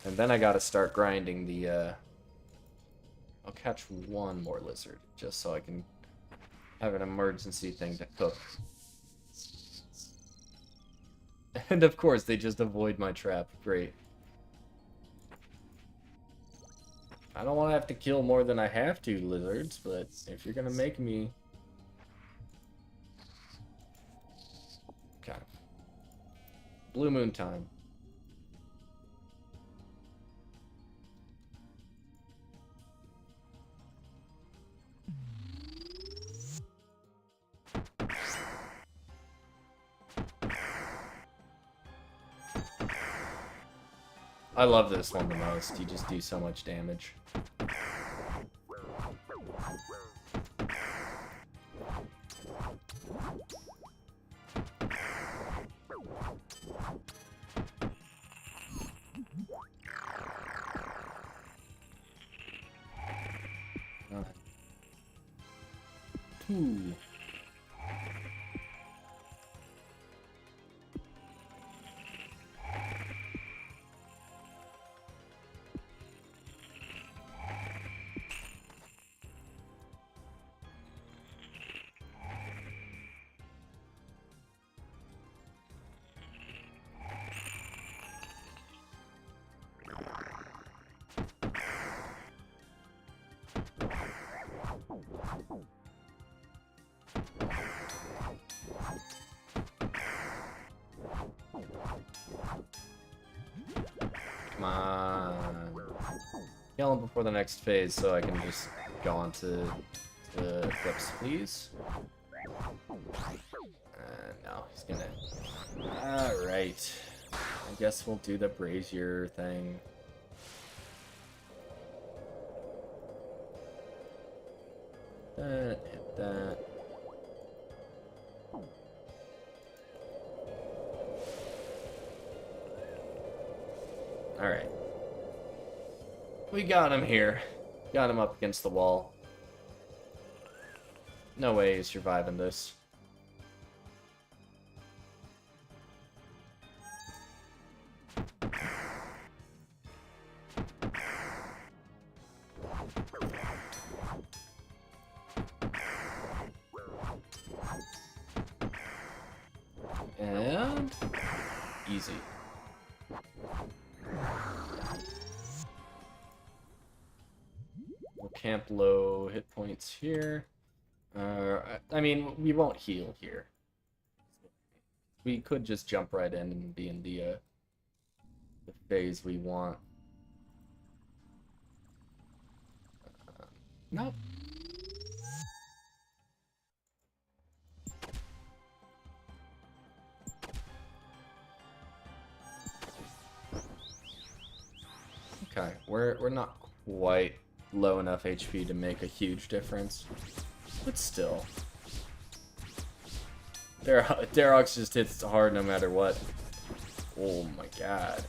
and then I gotta start grinding the I'll catch one more lizard, just so I can have an emergency thing to cook. And of course, they just avoid my trap. Great. I don't want to have to kill more than I have to, lizards, but if you're gonna make me... Okay. Blue moon time. I love this one the most. You just do so much damage. Two. Come on. Kill him before the next phase so I can just go on to Eclipse, please. No, he's gonna... Alright. I guess we'll do the brazier thing. Hit that. Alright. We got him here. Got him up against the wall. No way he's surviving this. And... easy. We'll camp low hit points here. I mean, we won't heal here. We could just jump right in and be in the phase we want. No. Okay, we're not quite low enough HP to make a huge difference, but still. Darox just hits hard no matter what. Oh my god.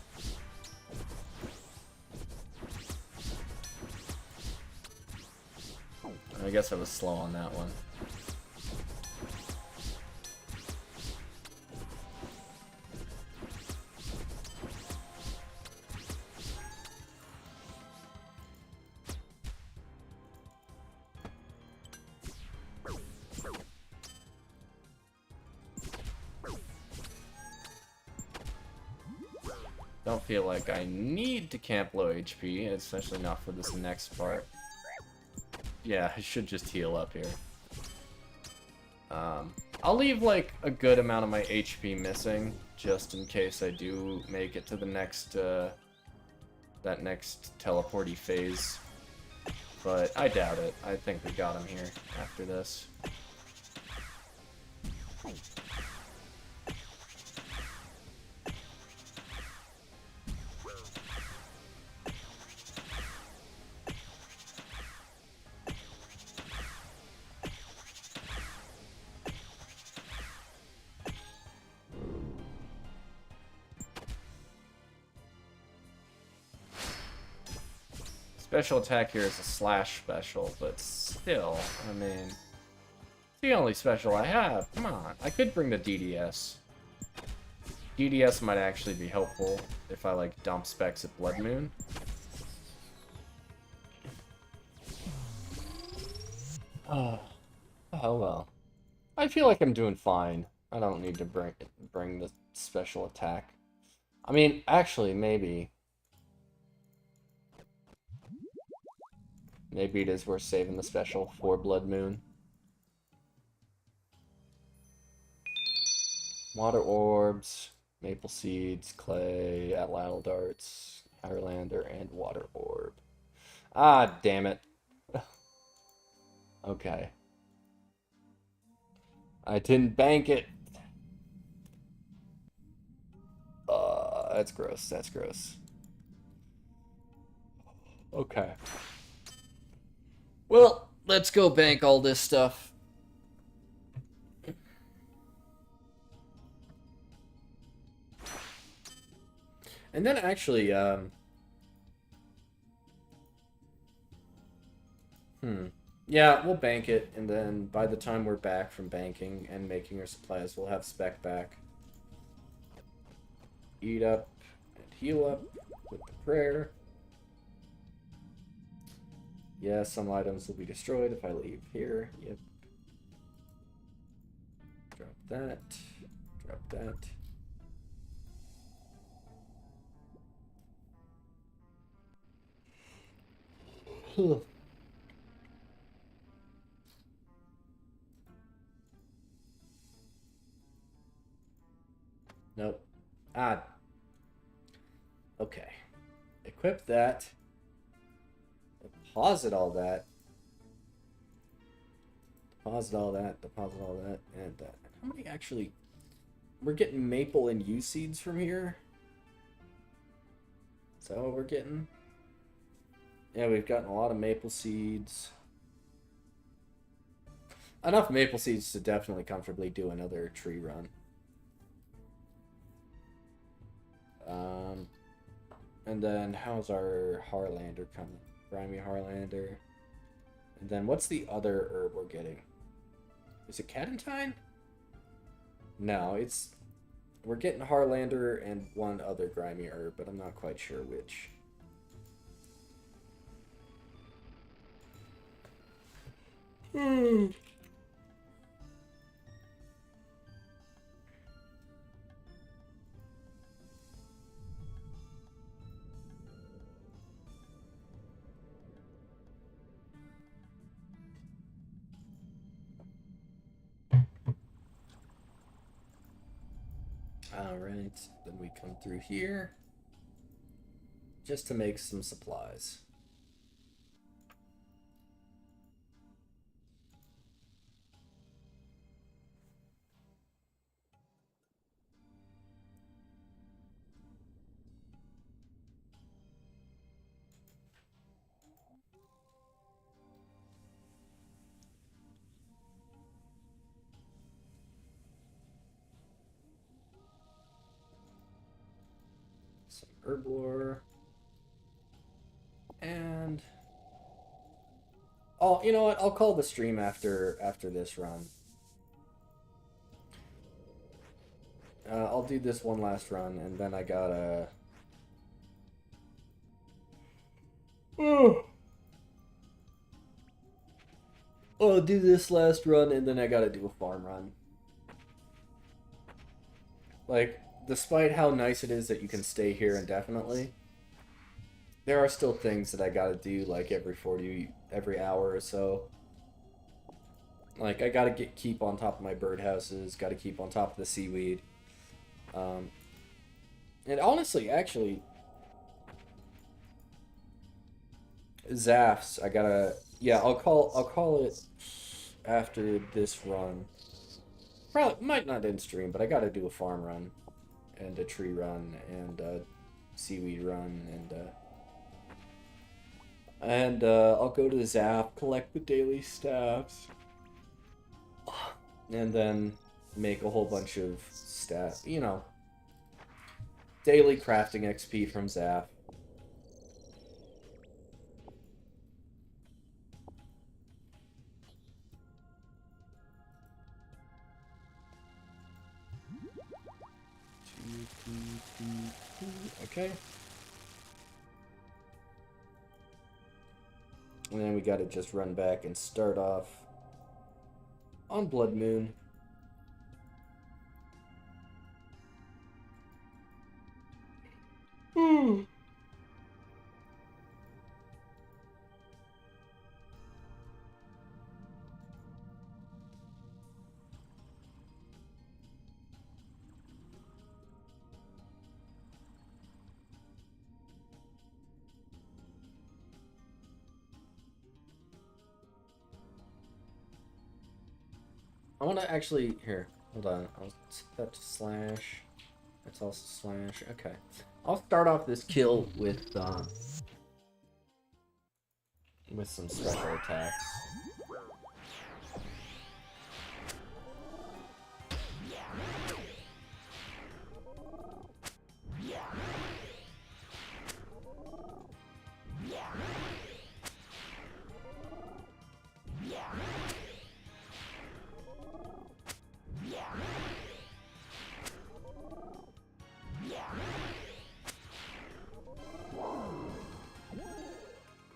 I guess I was slow on that one. Don't feel like I need to camp low HP, especially not for this next part. Yeah, I should just heal up here. I'll leave like a good amount of my HP missing, just in case I do make it to the next, that next teleporty phase. But I doubt it. I think we got him here after this. Special attack here is a slash special, but still, I mean, it's the only special I have. Come on, I could bring the DDS. DDS might actually be helpful if I like dump specs at Blood Moon. Oh well. I feel like I'm doing fine. I don't need to bring the special attack. I mean, actually, maybe. Maybe it is worth saving the special for Blood Moon. Water orbs, maple seeds, clay, atlatl darts, Hirelander, and water orb. Ah, damn it. Okay. I didn't bank it. That's gross. That's gross. Okay. Well, let's go bank all this stuff. And then actually, yeah, we'll bank it, and then by the time we're back from banking and making our supplies, we'll have spec back. Eat up and heal up with the prayer. Yeah, some items will be destroyed if I leave here. Yep. Drop that. Drop that. Nope. Ah. Okay. Equip that. Deposit all that. Deposit all that. Deposit all that. And that. How many actually... We're getting maple and yew seeds from here? Is that what we're getting? Yeah, we've gotten a lot of maple seeds. Enough maple seeds to definitely comfortably do another tree run. And then how's our Harlander coming? Grimy Harlander. And then what's the other herb we're getting? Is it Catentine? No, it's... We're getting Harlander and one other grimy herb, but I'm not quite sure which. Alright, then we come through here just to make some supplies. Some herblore. And... Oh, you know what? I'll call the stream after this run. I'll do this one last run, and then I gotta... I'll do this last run, and then I gotta do a farm run. Like, despite how nice it is that you can stay here indefinitely, there are still things that I gotta do, like, every hour or so. Like, I gotta keep on top of my birdhouses, gotta keep on top of the seaweed. And honestly, actually, Zafs, I gotta... Yeah, I'll call it after this run. Probably might not end stream, but I gotta do a farm run, and a tree run, and a seaweed run, and I'll go to Zap, collect the daily staffs, and then make a whole bunch of staff, you know, daily crafting XP from Zap. Okay. And then we gotta just run back and start off on Blood Moon. I want to actually... Here, hold on. I'll set that to slash. That's also slash. Okay. I'll start off this kill with... with some special attacks.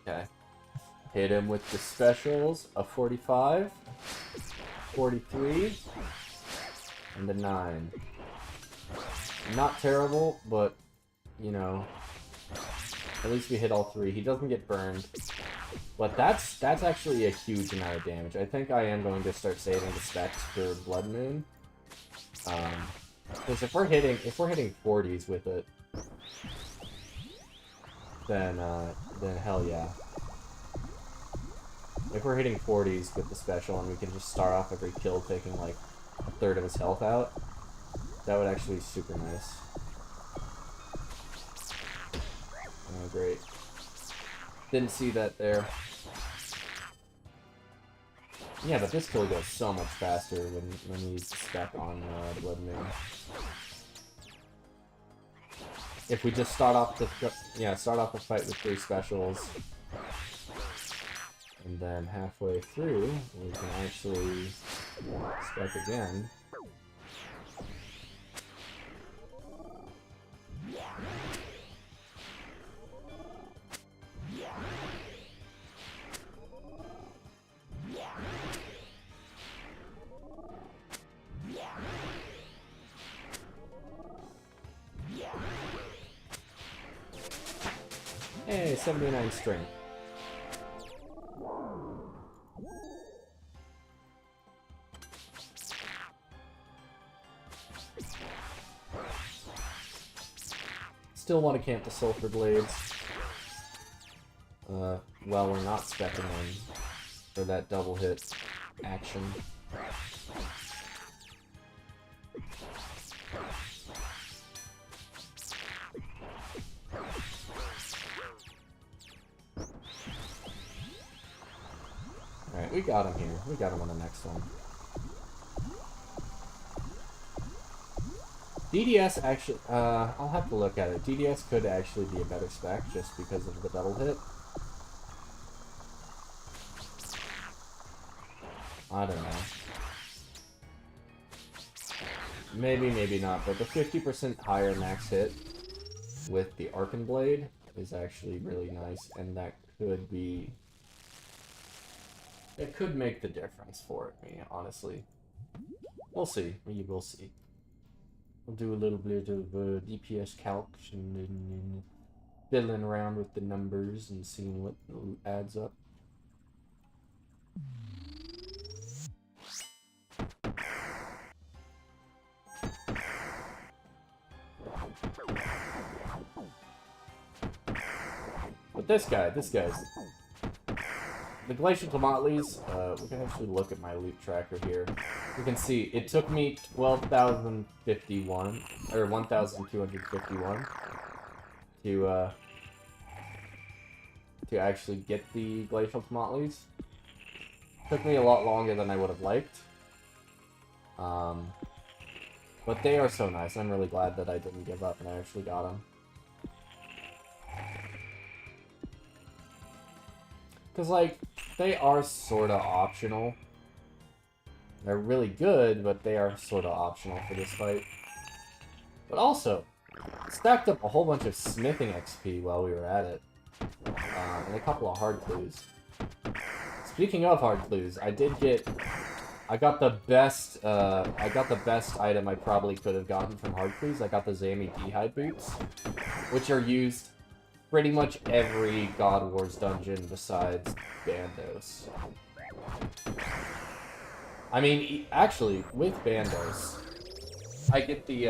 Okay. Hit him with the specials, a 45, 43, and a 9. Not terrible, but, you know, at least we hit all 3. He doesn't get burned. But that's actually a huge amount of damage. I think I am going to start saving the specs for Blood Moon. Because if we're hitting 40s with it, then hell yeah. If we're hitting 40s with the special and we can just start off every kill taking like a third of his health out, that would actually be super nice. Oh, great. Didn't see that there. Yeah, but this kill goes so much faster when you spec on Blood Moon. If we just start off the fight with 3 specials, and then halfway through we can actually spec again. Hey, 79 strength. Still want to camp the Sulfur Blades. Well, we're not specking them for that double hit action. Alright, we got him here. We got him on the next one. DDS actually, I'll have to look at it. DDS could actually be a better spec just because of the double hit. I don't know. Maybe, maybe not, but the 50% higher max hit with the Arcan Blade is actually really nice, and that could be... It could make the difference for me, honestly. We'll see. We will see. We'll do a little bit of DPS calcs and fiddling around with the numbers and seeing what adds up. But this guy's... The Glacial Tomatlis, we can actually look at my loot tracker here. You can see it took me 12,051, or 1,251 to actually get the Glacial Tomatlis. Took me a lot longer than I would have liked. But they are so nice. I'm really glad that I didn't give up and I actually got them. Because, like, they are sort of optional. They're really good, but they are sort of optional for this fight. But also, stacked up a whole bunch of smithing XP while we were at it. And a couple of hard clues. Speaking of hard clues, I got the best item I probably could have gotten from hard clues. I got the Zami D'hide boots, which are used pretty much every God Wars dungeon besides Bandos. I mean, actually, with Bandos, I get the,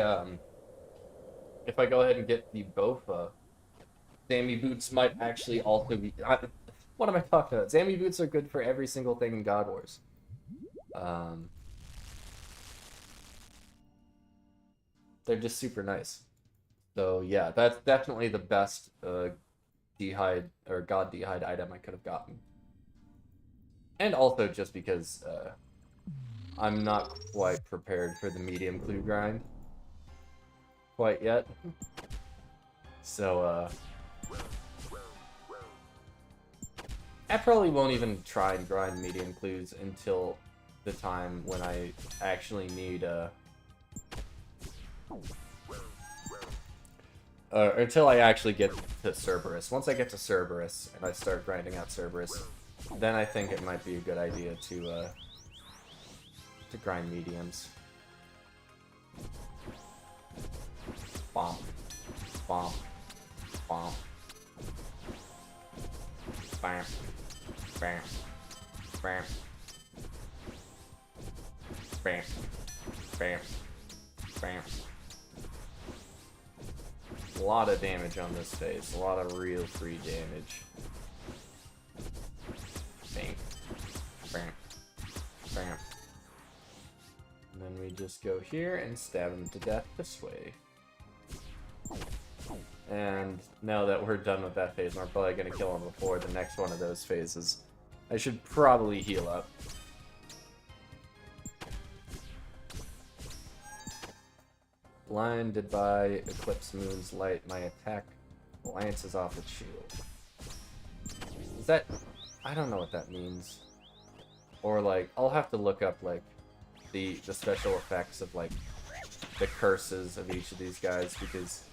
if I go ahead and get the Bofa, Zami boots might actually also be... what am I talking about? Zami boots are good for every single thing in God Wars. They're just super nice. So yeah, that's definitely the best D'hide or God D'hide item I could have gotten. And also just because I'm not quite prepared for the medium clue grind quite yet. So, I probably won't even try and grind medium clues until the time when I actually need until I actually get to Cerberus. Once I get to Cerberus and I start grinding out Cerberus, then I think it might be a good idea to grind mediums. Bomb. Bomb. Bomb. Bam. Bam. Bam. Bam. Bam. Bam. A lot of damage on this phase. A lot of real free damage. Bam. Bam. Bam. And then we just go here and stab him to death this way. And now that we're done with that phase, we're probably going to kill him before the next one of those phases. I should probably heal up. Blinded by Eclipse Moon's light, my attack glances off its shield. Is that... I don't know what that means. Or, like, I'll have to look up, like, the special effects of, like, the curses of each of these guys, because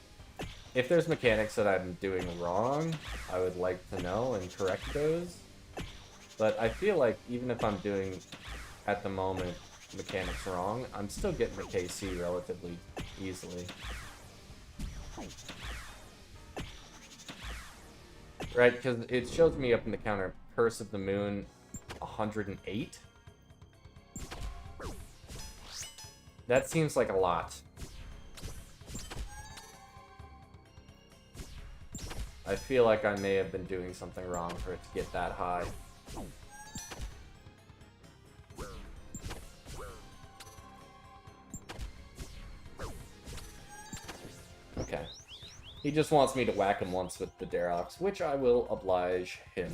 if there's mechanics that I'm doing wrong, I would like to know and correct those. But I feel like even if I'm doing, at the moment, mechanics wrong, I'm still getting the KC relatively easily. Right, because it shows me up in the counter, Curse of the Moon, 108. That seems like a lot. I feel like I may have been doing something wrong for it to get that high. Okay. He just wants me to whack him once with the Darox, which I will oblige him.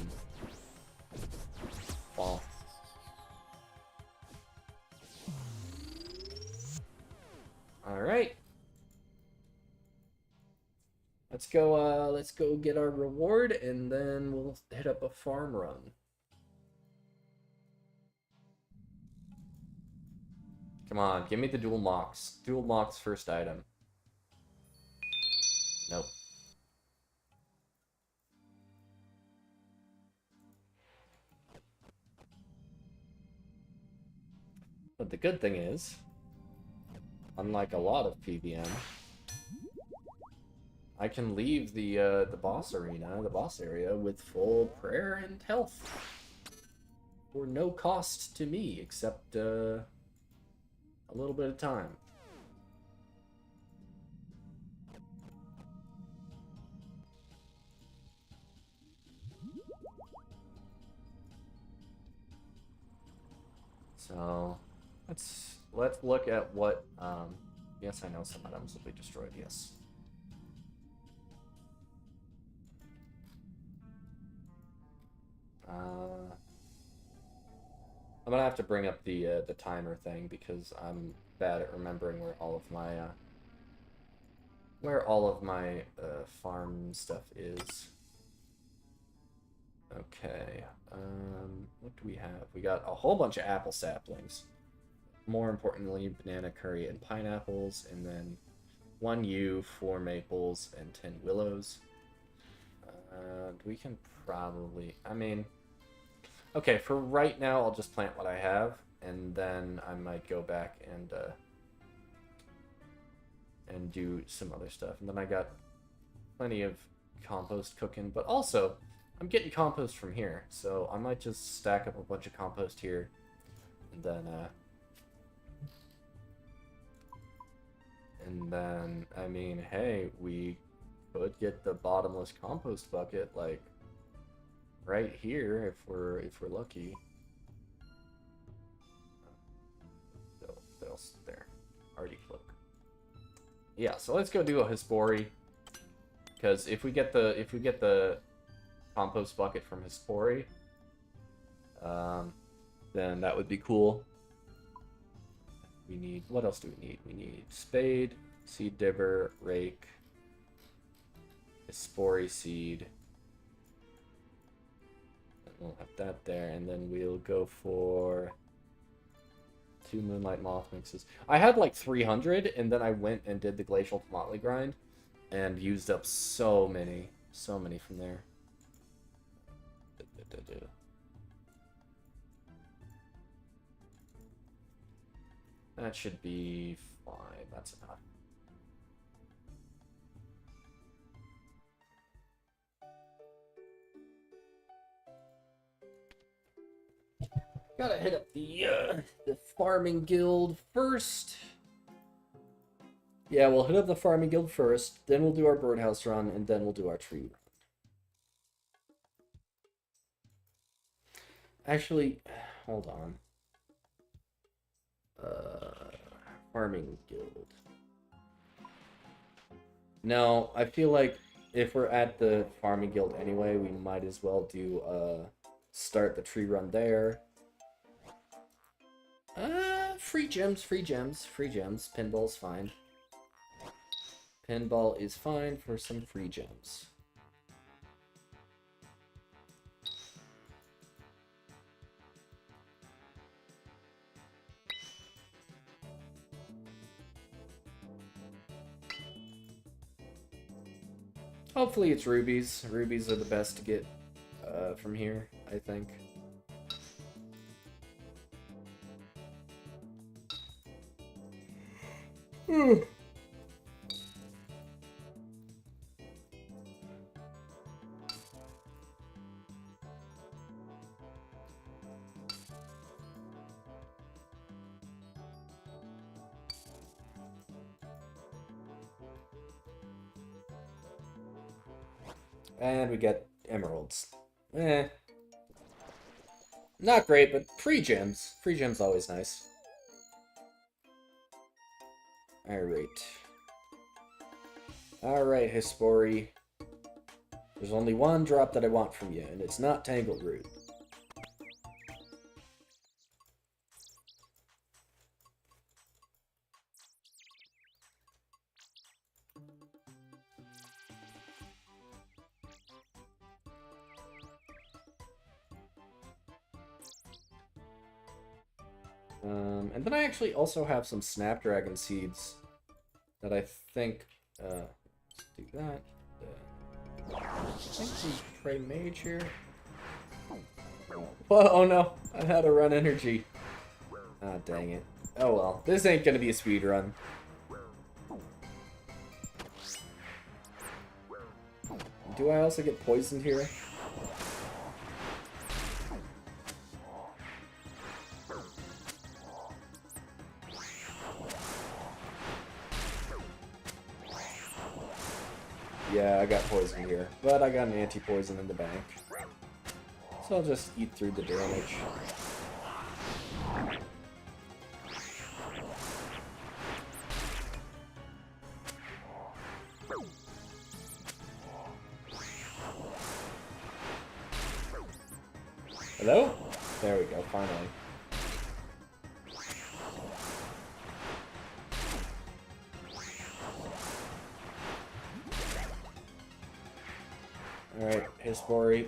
Well. Alright. Let's go get our reward, and then we'll hit up a farm run. Come on, give me the dual mocks. Dual mocks first item. Nope. But the good thing is, unlike a lot of PVM, I can leave the boss arena, the boss area, with full prayer and health. For no cost to me, except a little bit of time. So, let's look at what, yes, I know some items will be destroyed, yes. I'm gonna have to bring up the timer thing because I'm bad at remembering where all of my farm stuff is. Okay, what do we have? We got a whole bunch of apple saplings. More importantly, banana, curry, and pineapples, and then 1 yew, 4 maples, and 10 willows. We can probably, I mean, okay, for right now, I'll just plant what I have, and then I might go back and do some other stuff. And then I got plenty of compost cooking, but also, I'm getting compost from here, so I might just stack up a bunch of compost here, and then, I mean, hey, we could get the bottomless compost bucket, like, right here, if we're lucky. There. Already cloak. Yeah, so let's go do a Hispori. Because if we get the compost bucket from Hispori, then that would be cool. We need, what else do we need? We need spade, seed dibber, rake, a spory seed. We'll have that there, and then we'll go for 2 moonlight moth mixes. I had like 300, and then I went and did the glacial tomatle grind, and used up so many from there. That should be fine. That's enough. Gotta hit up the farming guild first. Yeah, we'll hit up the farming guild first, then we'll do our birdhouse run, and then we'll do our tree run. Actually, hold on. Farming guild. No, I feel like if we're at the farming guild anyway, we might as well do start the tree run there. Free gems. Pinball's fine. Pinball is fine for some free gems. Hopefully it's rubies. Rubies are the best to get from here, I think. And we get emeralds. Not great, but free gems. Free gems always nice. Alright. Alright, Hispori. There's only one drop that I want from you, and it's not Tangled Root. And then I actually also have some Snapdragon seeds that I think, let's do that. I think we try mage here. Whoa, oh no, I had to run energy. Ah, dang it. Oh well, this ain't gonna be a speed run. Do I also get poisoned here? Yeah, I got poison here, but I got an anti-poison in the bank. So I'll just eat through the damage. Hello? There we go, finally. Alright, Hispori.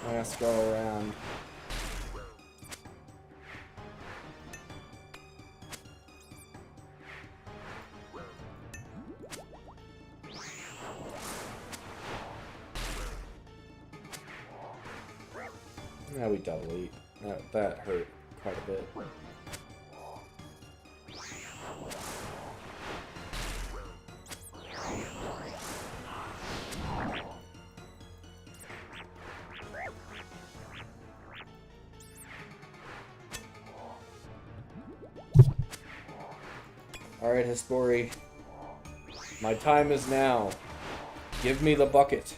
Let's go around. Now we double eat. That hurt quite a bit. Alright, Hispori. My time is now. Give me the bucket.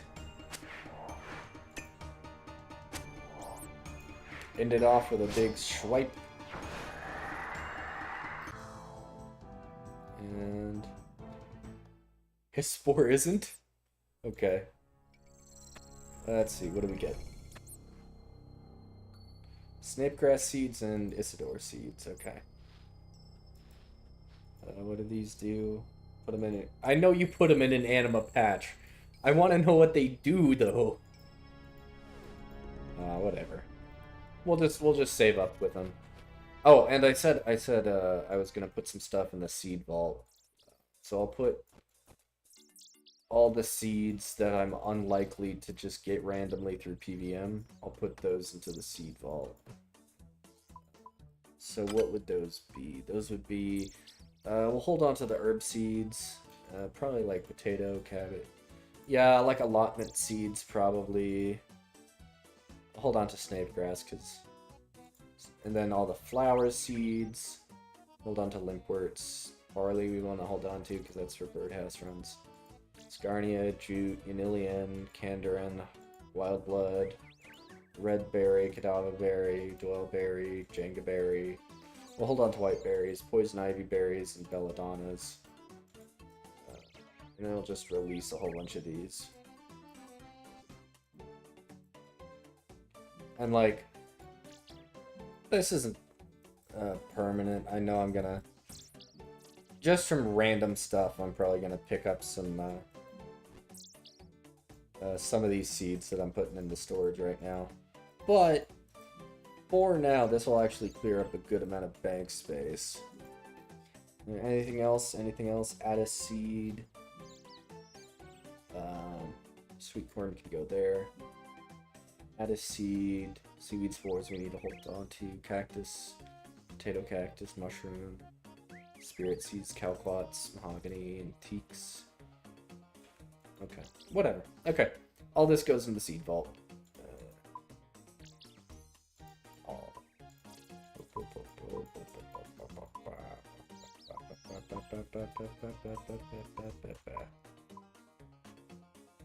End it off with a big swipe. And... his spore isn't? Okay. Let's see, what do we get? Snapegrass seeds and Isidore seeds, okay. What do these do? Put them in... I know you put them in an anima patch. I want to know what they do, though. Whatever. We'll just save up with them. Oh, and I said I was gonna put some stuff in the seed vault. So I'll put all the seeds that I'm unlikely to just get randomly through PVM. I'll put those into the seed vault. So what would those be? Those would be... we'll hold on to the herb seeds. Probably like potato, cabbage. Yeah, like allotment seeds, probably. I'll hold on to snapegrass, because... and then all the flower seeds. Hold on to limpworts. Barley we want to hold on to, because that's for birdhouse runs. Scarnia, Jute, Unilian, Candoran, Wildblood, Red Berry, Cadaver Berry, Doyle Berry, Jenga Berry. We'll hold on to white berries, Poison Ivy berries, and Belladonnas. And then we'll just release a whole bunch of these. And like, this isn't permanent. I know I'm gonna, just from random stuff, I'm probably gonna pick up some of these seeds that I'm putting into storage right now. But for now, this will actually clear up a good amount of bank space. Anything else? Anything else? Add a seed. Sweet corn can go there. Add a seed. Seaweed spores we need to hold on to. Cactus. Potato cactus. Mushroom. Spirit seeds. Calquats. Mahogany. And teaks. Okay. Whatever. Okay. All this goes in the seed vault.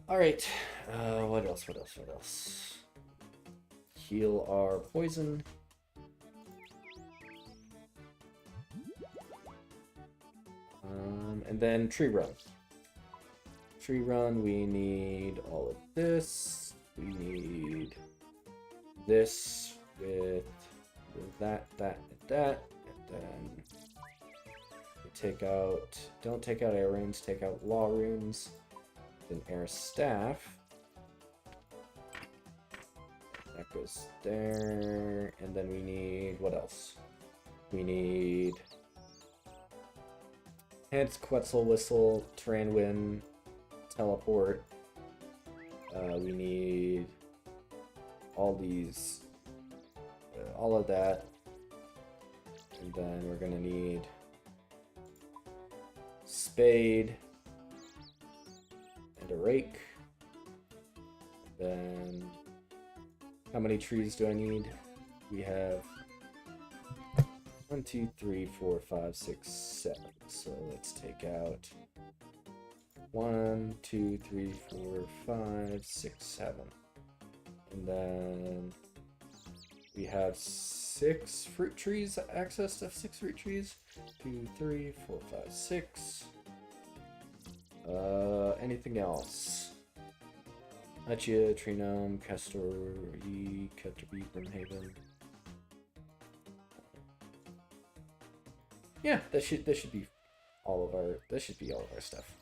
Alright, what else? Heal our poison. And then tree run. Tree run, we need all of this. We need this with that, and then we take out, don't take out air runes, take out law runes, then air staff. That goes there, and then we need, what else? We need Enhanced Quetzal Whistle, Terrain Wind, Teleport. We need all these, all of that, and then we're gonna need Spade and a Rake. Then how many trees do I need? We have 1, 2, 3, 4, 5, 6, 7. So let's take out 1, 2, 3, 4, 5, 6, 7. And then we have 6 fruit trees, access to 6 fruit trees. 2, 3, 4, 5, 6. Anything else? Achia, Tree Gnome, Castor, Caterpie, Brimhaven. Yeah, that should be all of our stuff.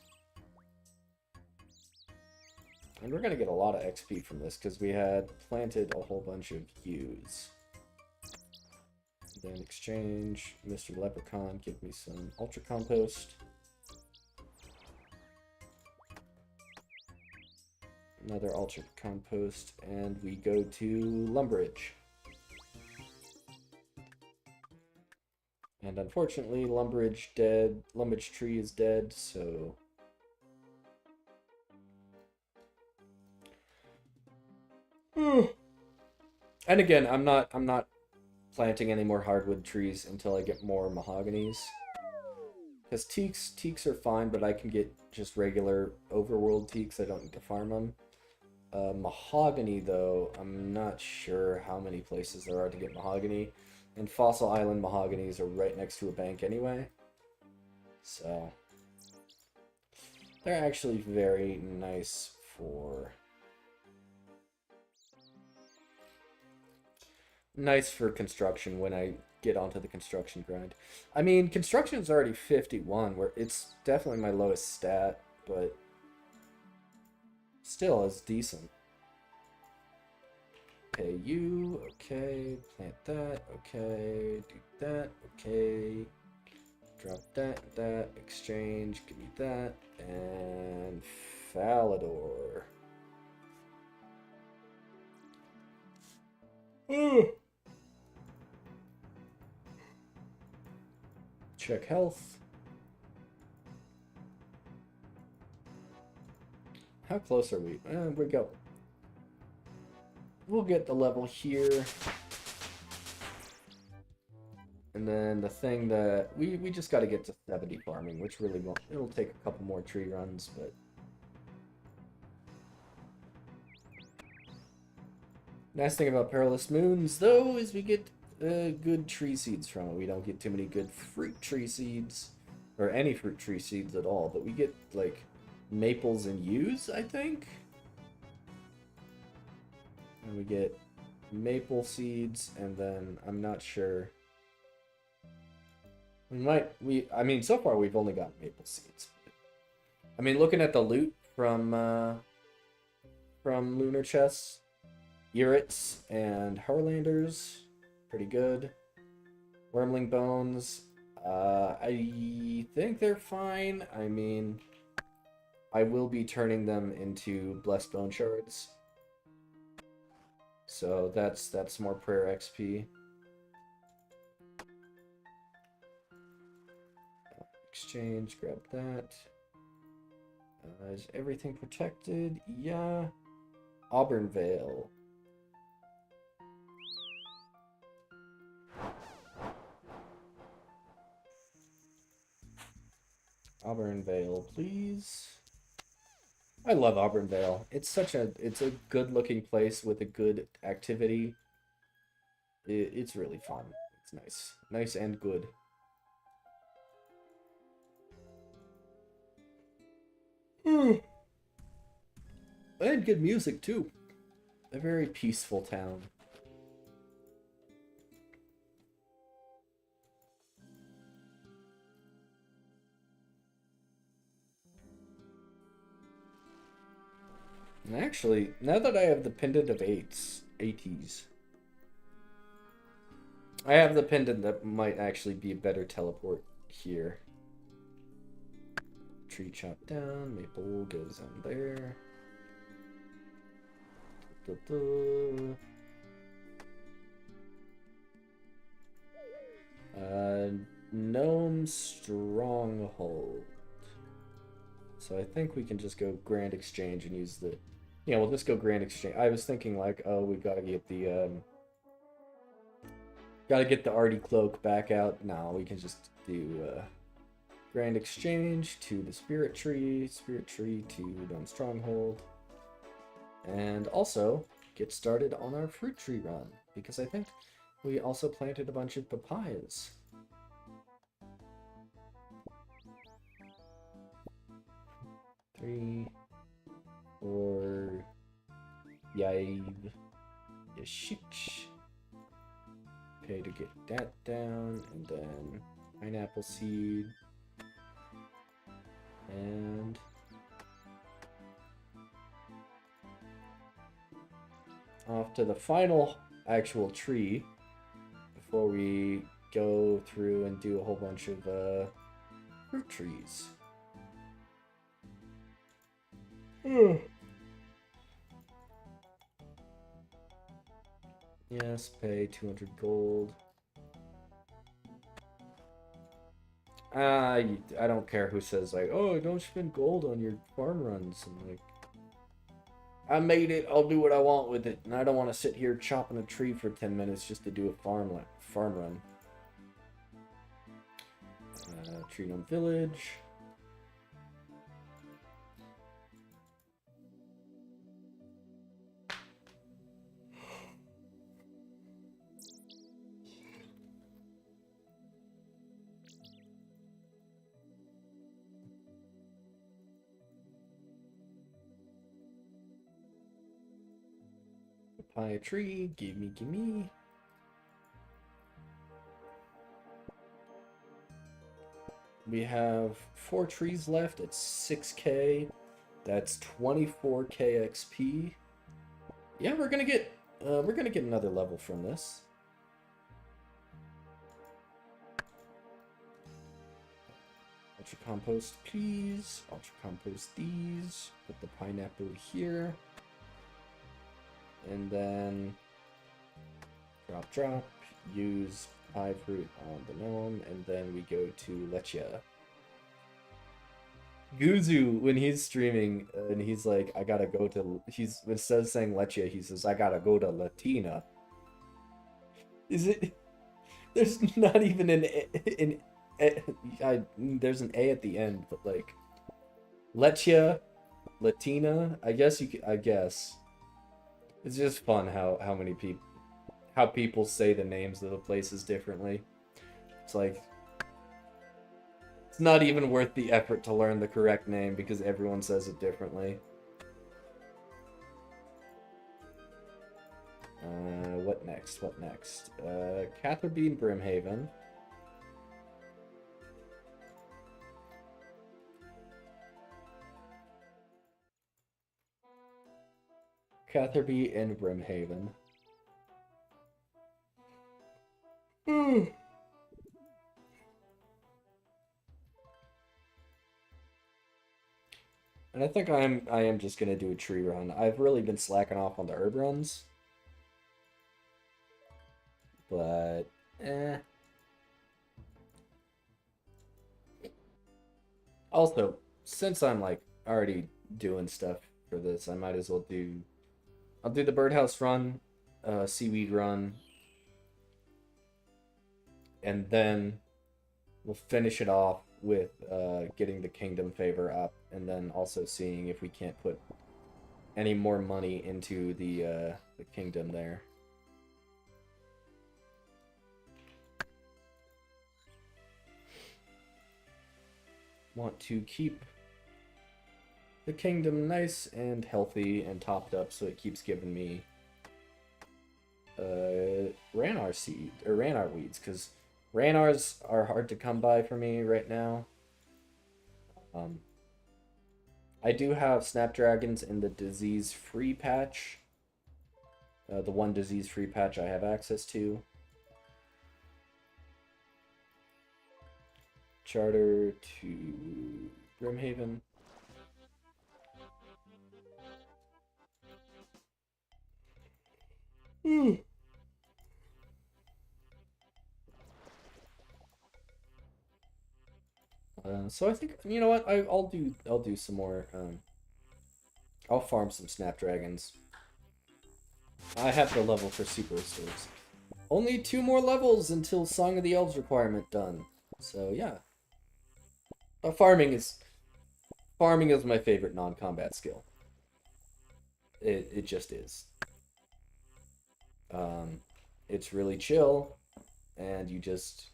And we're gonna get a lot of XP from this because we had planted a whole bunch of yews. Then exchange, Mr. Leprechaun, give me some Ultra Compost. Another Ultra Compost, and we go to Lumbridge. And unfortunately, Lumbridge dead. Lumbridge tree is dead, so... And again, I'm not planting any more hardwood trees until I get more mahoganies. Because teaks are fine, but I can get just regular overworld teaks. I don't need to farm them. Mahogany, though, I'm not sure how many places there are to get mahogany. And Fossil Island mahoganies are right next to a bank anyway. So, they're actually very nice for... Nice for construction when I get onto the construction grind. I mean, construction is already 51, where it's definitely my lowest stat, but still is decent. Okay, you, okay, plant that, okay, do that, okay, drop that, exchange, give me that, and Falador. Check health. How close are we? We go. We'll get the level here. And then the thing that we just got to get to 70 farming, which really won't. It'll take a couple more tree runs, but nice thing about Perilous Moons, though, is we get good tree seeds from it. We don't get too many good fruit tree seeds, or any fruit tree seeds at all, but we get, like, maples and yews, I think? And we get maple seeds, and then I'm not sure. I mean, so far we've only got maple seeds. I mean, looking at the loot from Lunar Chests, Urits and Harlanders, pretty good. Wormling Bones, I think they're fine. I mean, I will be turning them into Blessed Bone Shards. So that's more prayer XP. Exchange, grab that. Is everything protected? Yeah. Auburn Vale. Auburn Vale, please. I love Auburn Vale. It's a good looking place with a good activity. It's really fun. It's nice. Nice and good. And good music too. A very peaceful town. And actually, now that I have the pendant of 80s, I have the pendant that might actually be a better teleport here. Tree chopped down, maple goes on there. Gnome Stronghold. So I think we can just go Grand Exchange and use the... Yeah, we'll just go Grand Exchange. I was thinking like, oh, we gotta get the, gotta get the Artie Cloak back out. No, we can just do, Grand Exchange to the Spirit Tree to Gnome Stronghold. And also, get started on our fruit tree run, because I think we also planted a bunch of papayas. Three, four, yive, yashich. Okay, to get that down, and then pineapple seed, and off to the final actual tree before we go through and do a whole bunch of fruit trees. Yes, pay 200 gold. I don't care who says like, oh, don't spend gold on your farm runs. And like, I made it, I'll do what I want with it, and I don't want to sit here chopping a tree for 10 minutes just to do a farm run. Trinum Village. Papaya tree, gimme, gimme. We have 4 trees left at 6k. That's 24k XP. Yeah, we're gonna get another level from this. Ultra compost, please. Ultra compost these. Put the pineapple here. And then drop, drop. Use pie fruit on the gnome, and then we go to Lechia. Guzu, when he's streaming, and he's like, I gotta go to, instead of saying Lechia, he says, I gotta go to Latina. Is it, there's not even there's an A at the end, but like, Lechia, Latina, I guess it's just fun how many people, how people say the names of the places differently. It's like, it's not even worth the effort to learn the correct name because everyone says it differently. What next? What next? Catherby and Brimhaven. Catherby and Brimhaven. And I think I am just gonna do a tree run. I've really been slacking off on the herb runs. But also, since I'm like already doing stuff for this, I might as well do I'll do the birdhouse run, seaweed run, and then we'll finish it off with getting the kingdom favor up, and then also seeing if we can't put any more money into the kingdom there. Want to keep the kingdom nice and healthy and topped up so it keeps giving me Ranar seed or Ranar weeds, because Ranars are hard to come by for me right now. I do have Snapdragons in the disease-free patch. The one disease-free patch I have access to. Charter to Brimhaven. So I think, you know what, I'll do some more. I'll farm some Snapdragons. I have the level for Super Restores. Only 2 more levels until Song of the Elves requirement done. So yeah. But farming is my favorite non-combat skill. It just is. It's really chill, and you just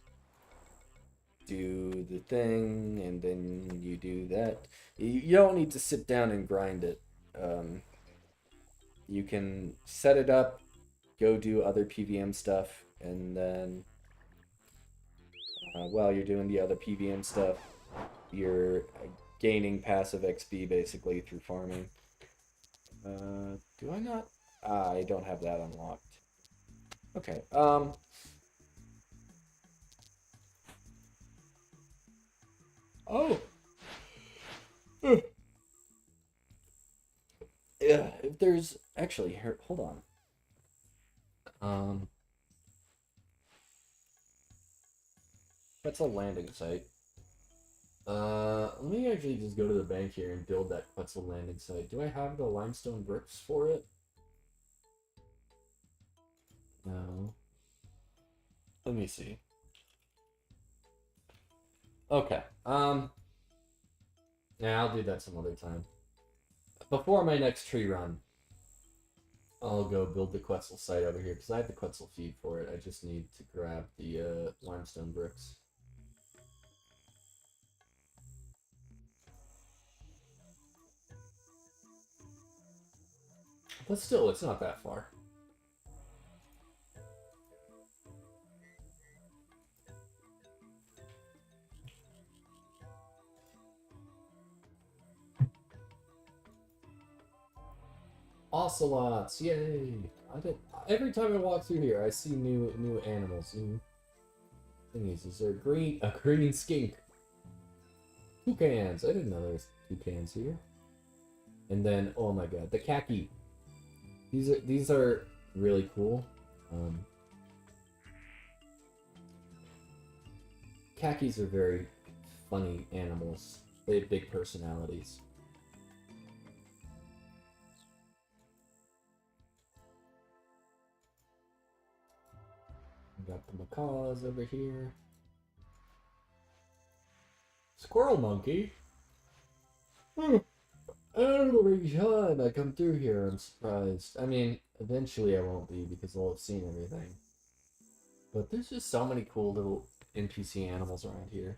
do the thing, and then you do that. You don't need to sit down and grind it. You can set it up, go do other PVM stuff, and then while you're doing the other PVM stuff, you're gaining passive XP basically through farming. Do I not? I don't have that unlocked. Okay, oh! Yeah, if there's... Actually, here, hold on. That's a landing site. Let me actually just go to the bank here and build that Quetzal landing site. Do I have the limestone bricks for it? No. Let me see. Okay. Yeah, I'll do that some other time. Before my next tree run, I'll go build the Quetzal site over here because I have the Quetzal feed for it. I just need to grab the limestone bricks. But still, it's not that far. Ocelots, yay! Every time I walk through here, I see new animals, new thingies. Is there a green skink? Toucans. I didn't know there was toucans here. And then, oh my god, the khaki. These are really cool. Khakis are very funny animals. They have big personalities. We got the macaws over here. Squirrel monkey? Every time I come through here, I'm surprised. I mean, eventually I won't be because I'll have seen everything. But there's just so many cool little NPC animals around here.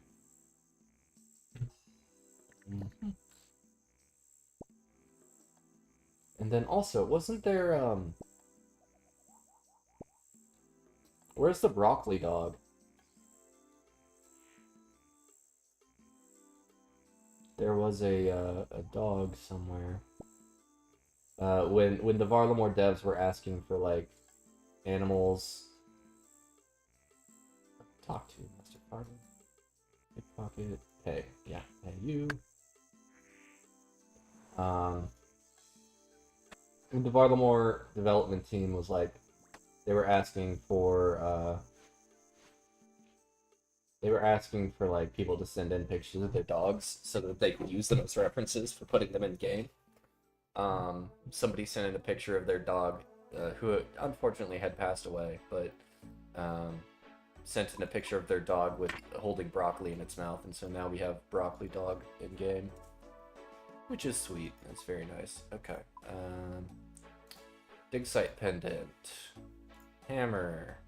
And then also, wasn't there, where's the broccoli dog? There was a dog somewhere. When the Varlamore devs were asking for, like, animals... Talk to Mr. Carter. Pickpocket. Hey, yeah, hey, you. When the Varlamore development team was like, they were asking for like people to send in pictures of their dogs so that they could use them as references for putting them in game. Somebody sent in a picture of their dog, who unfortunately had passed away, but sent in a picture of their dog with holding broccoli in its mouth, and so now we have broccoli dog in game, which is sweet. That's very nice. Okay. Dig site pendant, hammer,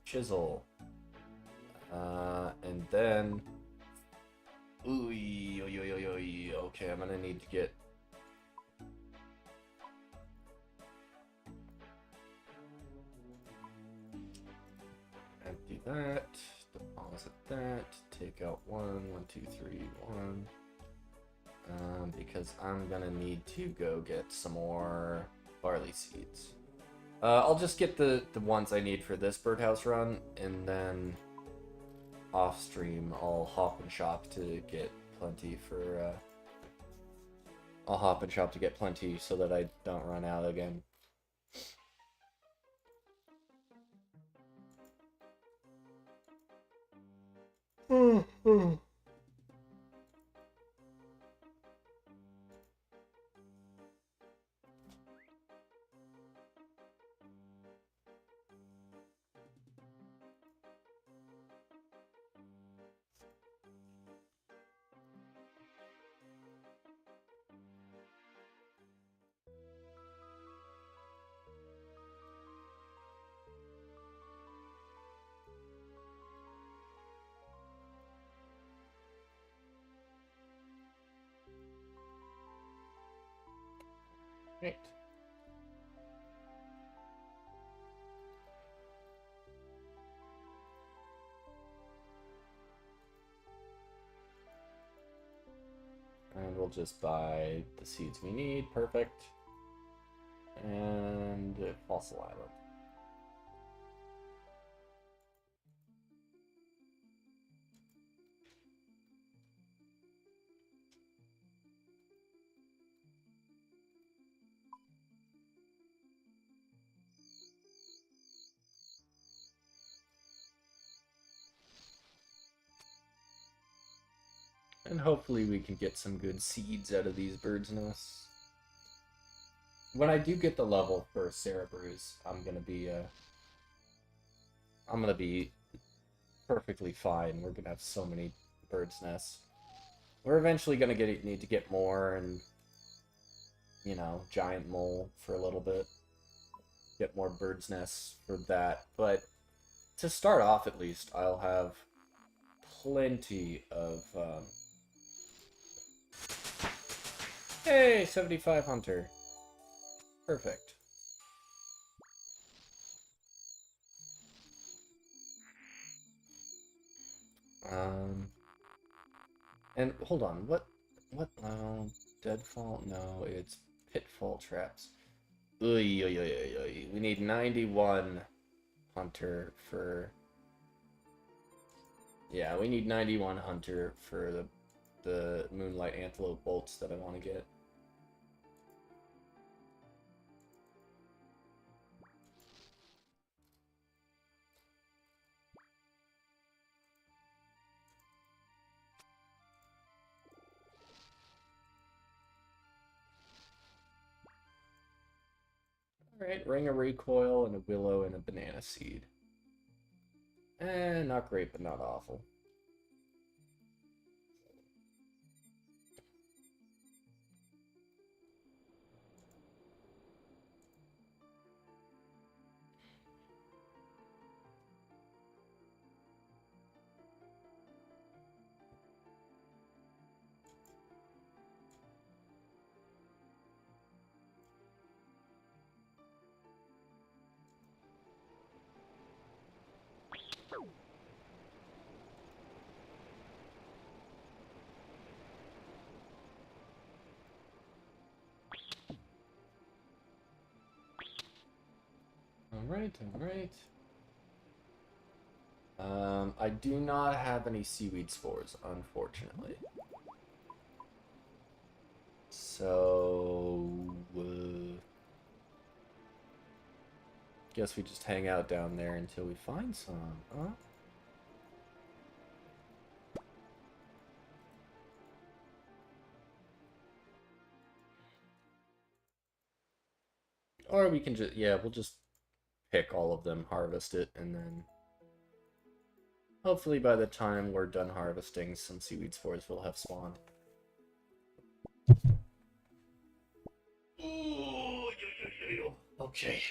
chisel, and then okay, I'm gonna need to get empty that, deposit that, take out 1, 2, 3, 1. Because I'm gonna need to go get some more barley seeds. I'll just get the ones I need for this birdhouse run, and then off stream I'll hop and shop to get plenty for. I'll hop and shop to get plenty so that I don't run out again. Right. And we'll just buy the seeds we need. Perfect. And Fossil Island. And hopefully we can get some good seeds out of these birds' nests. When I do get the level for Cerebrus, I'm gonna be perfectly fine. We're gonna have so many bird's nests. We're eventually gonna need to get more and, you know, giant mole for a little bit. Get more bird's nests for that. But to start off, at least, I'll have plenty of... Hey, 75 hunter. Perfect. And hold on, what, no, deadfall, no, it's pitfall traps. Oy, oy, oy, oy, oy. We need 91 hunter for, yeah, we need 91 hunter for the moonlight antelope bolts that I want to get. Alright, ring a recoil and a willow and a banana seed. Not great, but not awful. Alright, alright. I do not have any seaweed spores, unfortunately. So... guess we just hang out down there until we find some, huh? Or we can just, yeah, we'll just pick all of them, harvest it, and then hopefully by the time we're done harvesting, some seaweed spores will have spawned. Okay.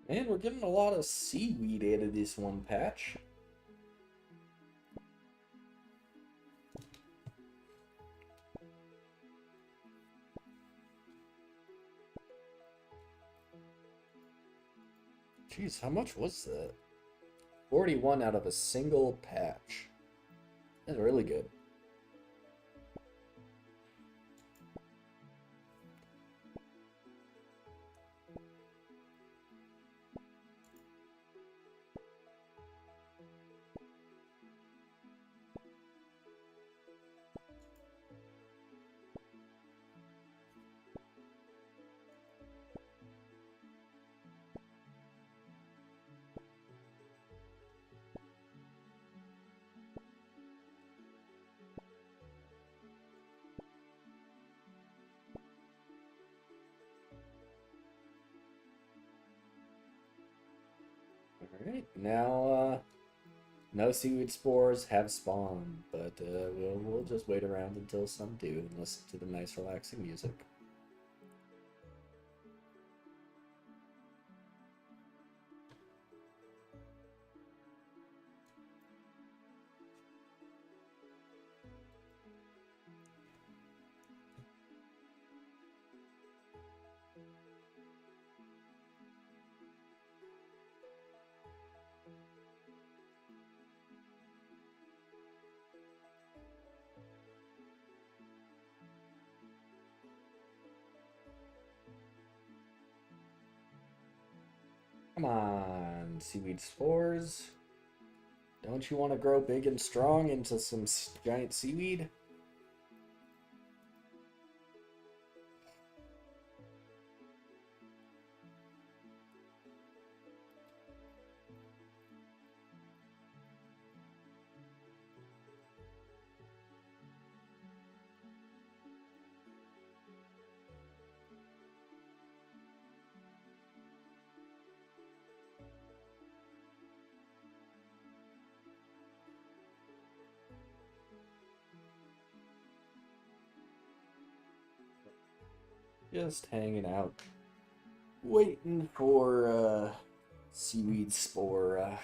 Man, we're getting a lot of seaweed out of this one patch. Jeez, how much was that? 41 out of a single patch. That's really good. Alright, now, no seaweed spores have spawned, but we'll just wait around until some do and listen to the nice relaxing music. Come on, seaweed spores. Don't you want to grow big and strong into some giant seaweed? Just hanging out, waiting for seaweed spore.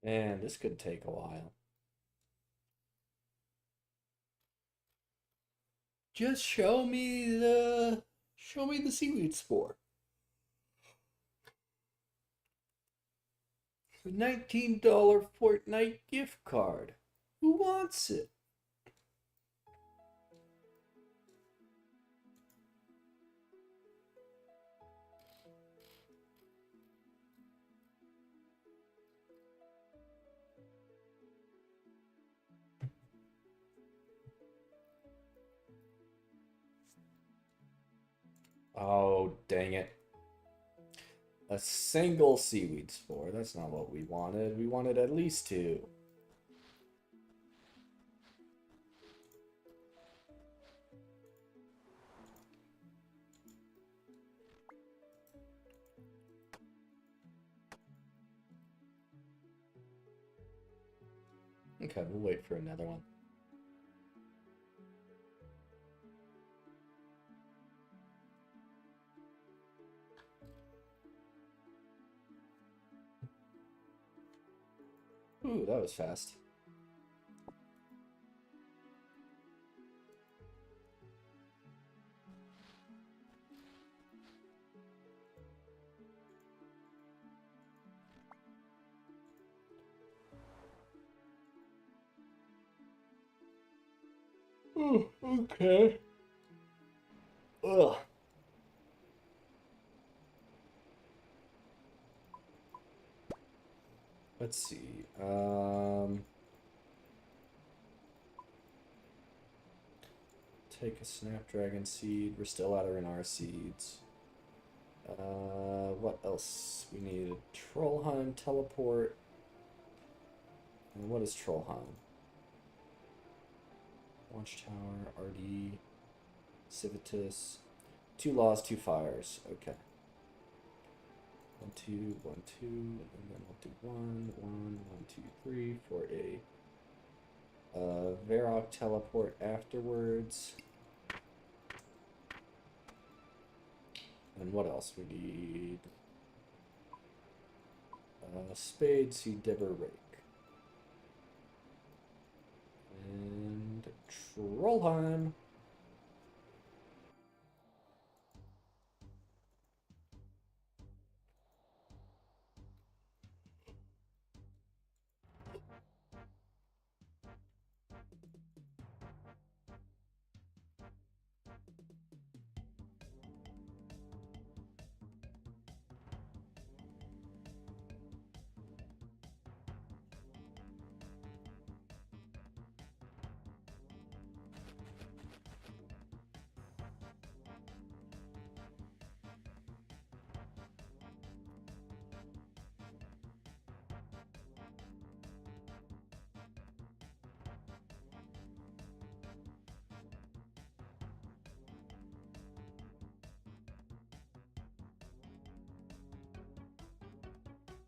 Man, this could take a while. Just show me the seaweed spore. The $19 Fortnite gift card. Who wants it? Oh, dang it. A single seaweed spore. That's not what we wanted. We wanted at least two. Okay, we'll wait for another one. Ooh, that was fast. Oh, okay. Ugh. Let's see. Take a snapdragon seed. We're still out of our seeds. What else? We need a Trollheim teleport. And what is Trollheim? Watchtower, RD, Civitas. 2 laws, 2 fires. Okay. 1, 2, 1, 2, and then we'll do 1, 1, 1, 2, 3 for a Varrock teleport afterwards. And what else we need? Spade, Seed Dibber, Rake. And Trollheim.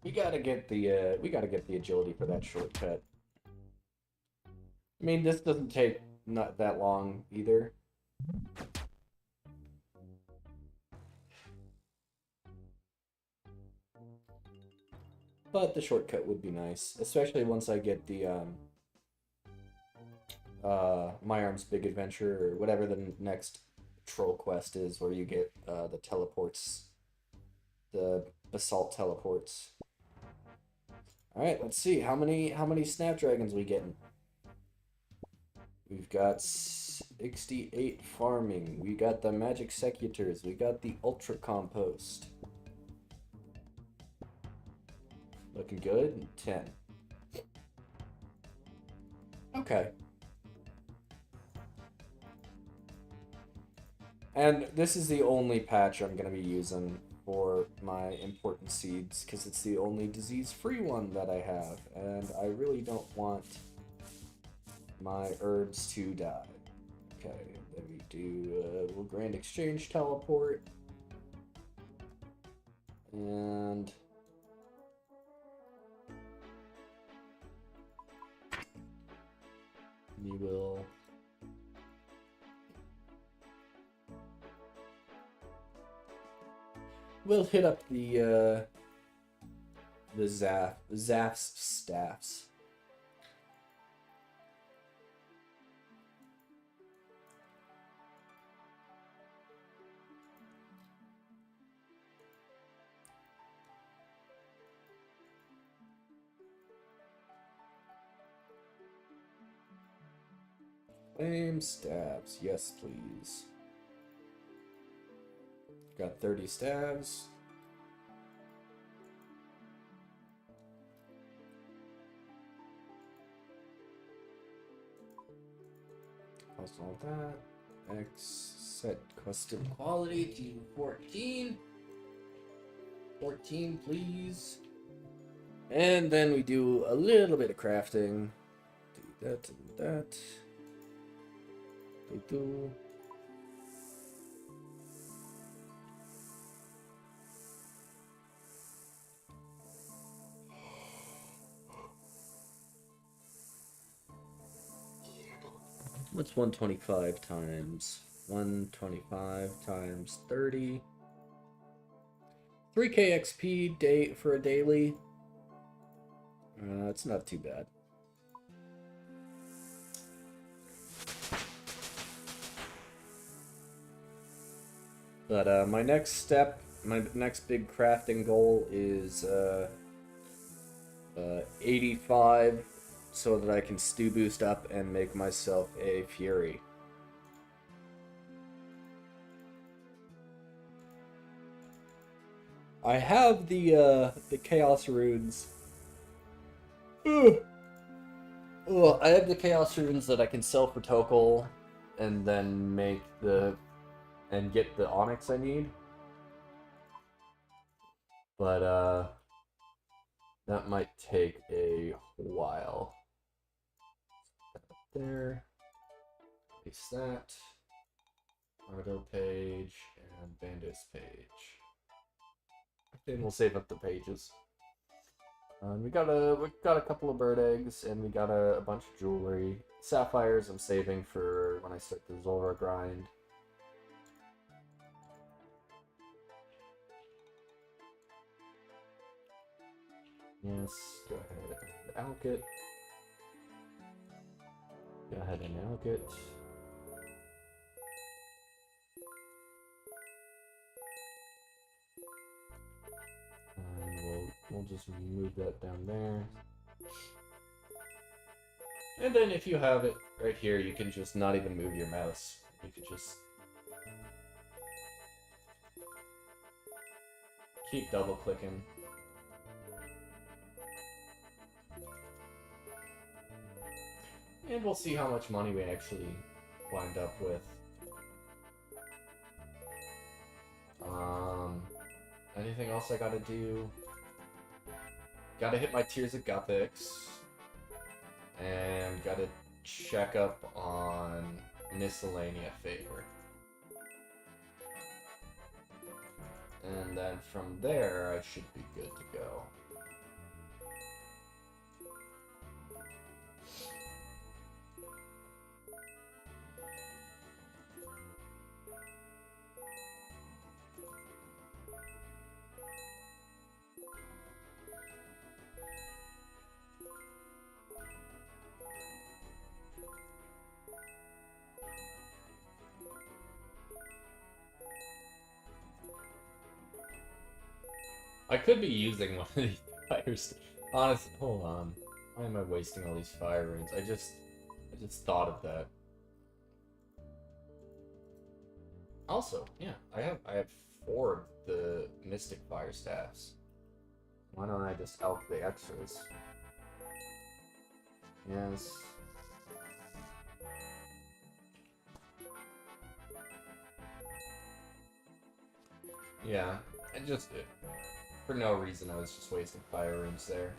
We gotta get the agility for that shortcut. I mean, this doesn't take not that long either. But the shortcut would be nice, especially once I get the My Arm's Big Adventure or whatever the next troll quest is, where you get the teleports, the basalt teleports. All right, let's see how many snapdragons we getting. We've got 68 farming. We got the magic secutors. We got the ultra compost. Looking good. 10. Okay. And this is the only patch I'm going to be using for my important seeds, because it's the only disease-free one that I have, and I really don't want my herbs to die. Okay, then we do a little Grand Exchange teleport. And we will we'll hit up the Zaf's staffs. Flame stabs, yes please. Got 30 stabs. Pause all that. X set custom quality to 14. 14 please. And then we do a little bit of crafting. Do that and that. Do. What's 125 times 125 times 30? 3k XP day for a daily. It's not too bad. But my next step, my next big crafting goal is 85, so that I can stew boost up and make myself a Fury. I have the Chaos Runes. Oh, I have the Chaos Runes that I can sell for Tokal, and then make and get the Onyx I need. But that might take a while. There. Paste that. Auto page and Bandus page. Then we'll save up the pages. We got a couple of bird eggs, and we got a bunch of jewelry. Sapphires I'm saving for when I start the Zora grind. Yes, go ahead and alk it. Go ahead and alk it. And we'll just move that down there. And then if you have it right here, you can just not even move your mouse. You could just keep double clicking. And we'll see how much money we actually wind up with. Anything else I gotta do? Gotta hit my Tears of Guthix. And gotta check up on Miscellanea Favor. And then from there, I should be good to go. I could be using one of these fires. Honestly, hold on. Why am I wasting all these fire runes? I just thought of that. Also, yeah, I have 4 of the Mystic Fire Staffs. Why don't I just elk the extras? Yes. Yeah, I just did. For no reason, I was just wasting fire runes there.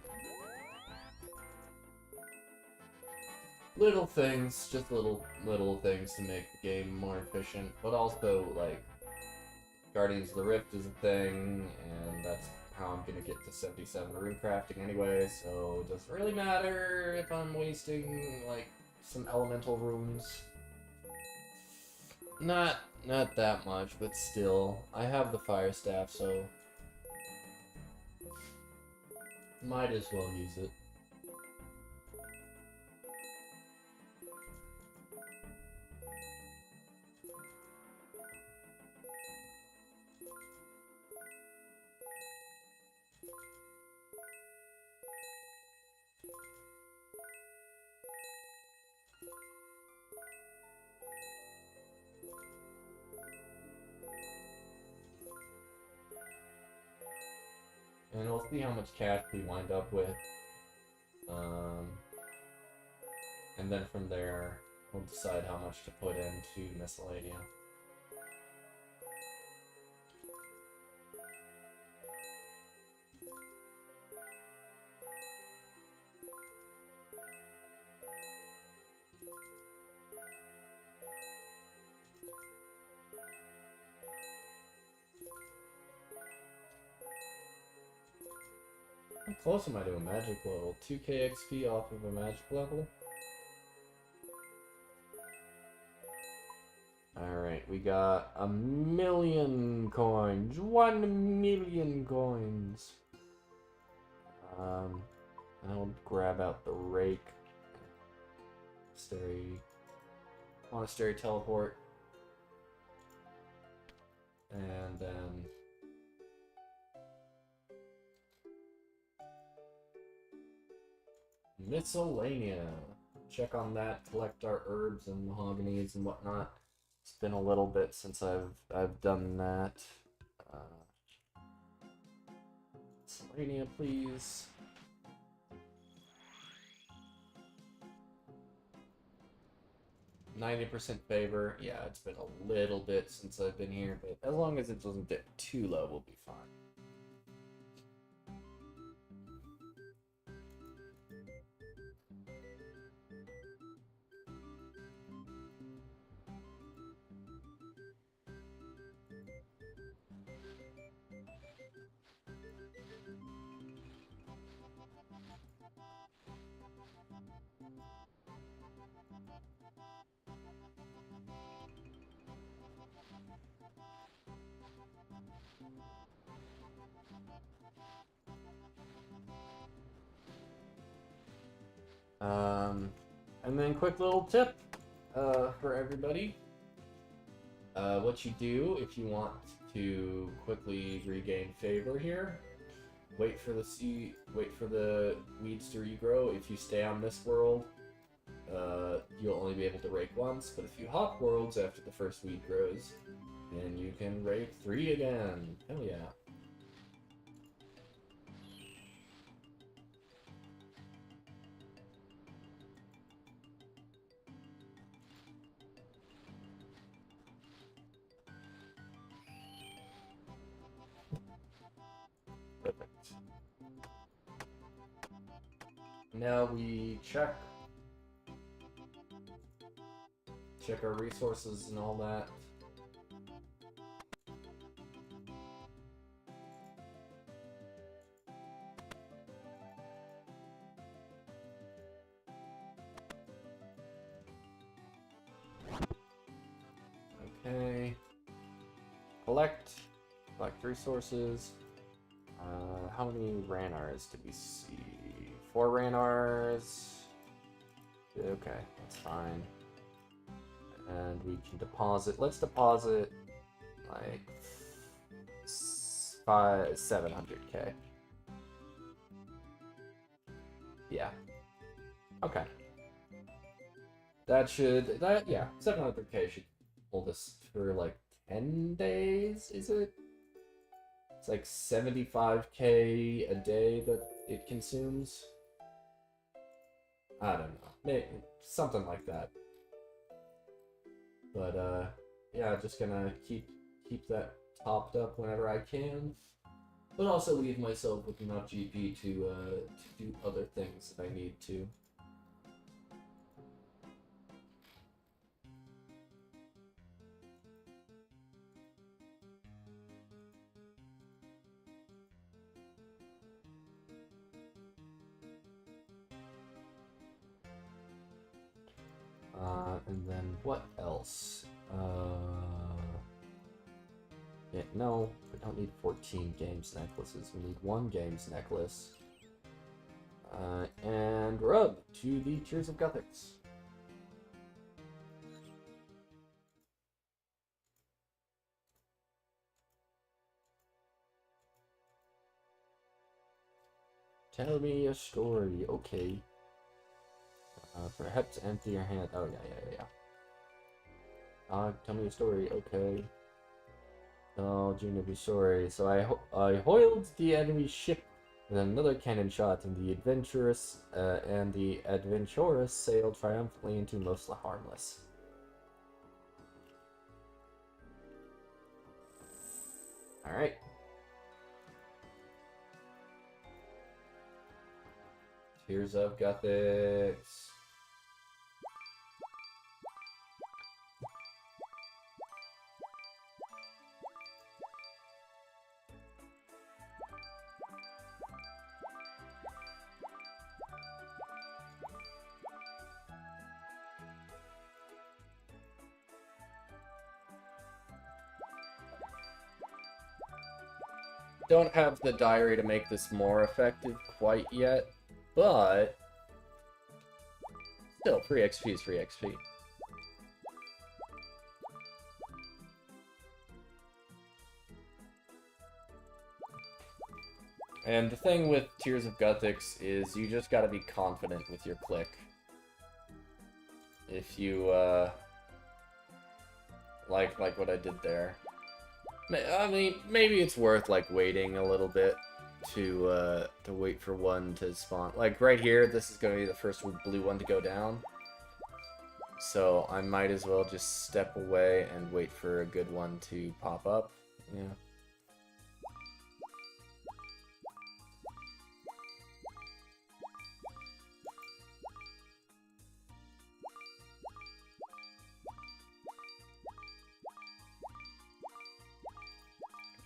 Little things, just little things to make the game more efficient, but also, like, Guardians of the Rift is a thing, and that's how I'm gonna get to 77 rune crafting anyway, so it doesn't really matter if I'm wasting, like, some elemental runes. Not that much, but still. I have the fire staff, so might as well use it. And we'll see how much cash we wind up with. And then from there, we'll decide how much to put into Miscellanea. How close am I to a magic level? 2k XP off of a magic level? Alright, we got 1,000,000 coins. 1,000,000 coins. I'll grab out the rake. Monastery teleport. And then Miscellanea. Check on that, collect our herbs and mahoganies and whatnot. It's been a little bit since I've done that. Miscellanea, please. %90 favor. Yeah, it's been a little bit since I've been here, but as long as it doesn't dip too low, we'll be fine. And then quick little tip for everybody. What you do if you want to quickly regain favor here, wait for the weeds to regrow. If you stay on this world, you'll only be able to rake once, but if you hop worlds after the first weed grows, then you can rake 3 again. Hell yeah. Perfect. Now we check our resources and all that. Okay. Collect resources. How many ranars did we see? 4 ranars. Okay, that's fine. And we can deposit. Let's deposit like 700k. Yeah. Okay. Yeah, 700k should hold us for like 10 days, is it? It's like 75k a day that it consumes. I don't know, maybe something like that. But yeah, just gonna keep that topped up whenever I can, but also leave myself with enough GP to do other things if I need to. And then what else? Yeah, no, we don't need 14 games necklaces. We need 1 games necklace. And we're up to the Tears of Gothics. Tell me a story, okay. Perhaps empty your hand. Oh, yeah. Tell me a story, okay. Oh, Juna, be sorry. So I hoiled the enemy ship with another cannon shot, and the adventurous sailed triumphantly into mostly harmless. All right. Tears of Gothics. Don't have the diary to make this more effective quite yet, but still, free XP is free XP. And the thing with Tears of Gothics is you just gotta be confident with your click. If you, like what I did there. I mean, maybe it's worth, like, waiting a little bit to wait for one to spawn. Like, right here, this is gonna be the first blue one to go down. So, I might as well just step away and wait for a good one to pop up. Yeah.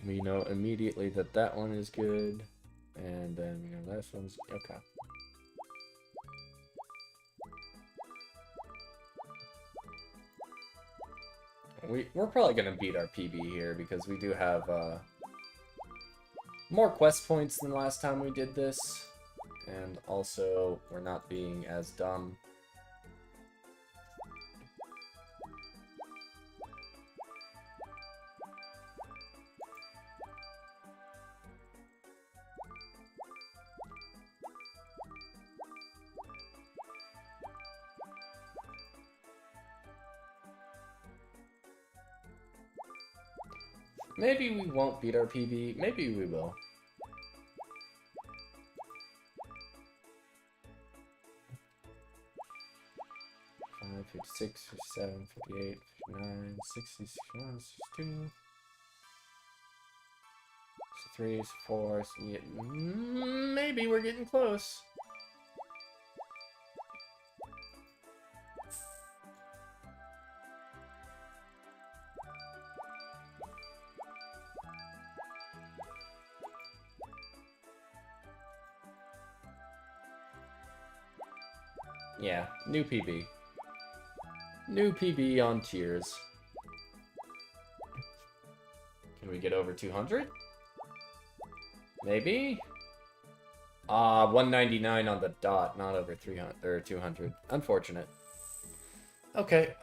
We know immediately that that one is good, and then we know this one's okay. We're probably gonna beat our PB here because we do have more quest points than last time we did this, and also we're not being as dumb. Maybe we won't beat our PB. Maybe we will. Five, 56, 57, 58, 59, 60, 61, 62, 63, 64. Yeah, maybe we're getting close. Yeah, new PB. New PB on Tears. Can we get over 200? Maybe? 199 on the dot, not over 300 or 200. Unfortunate. Okay,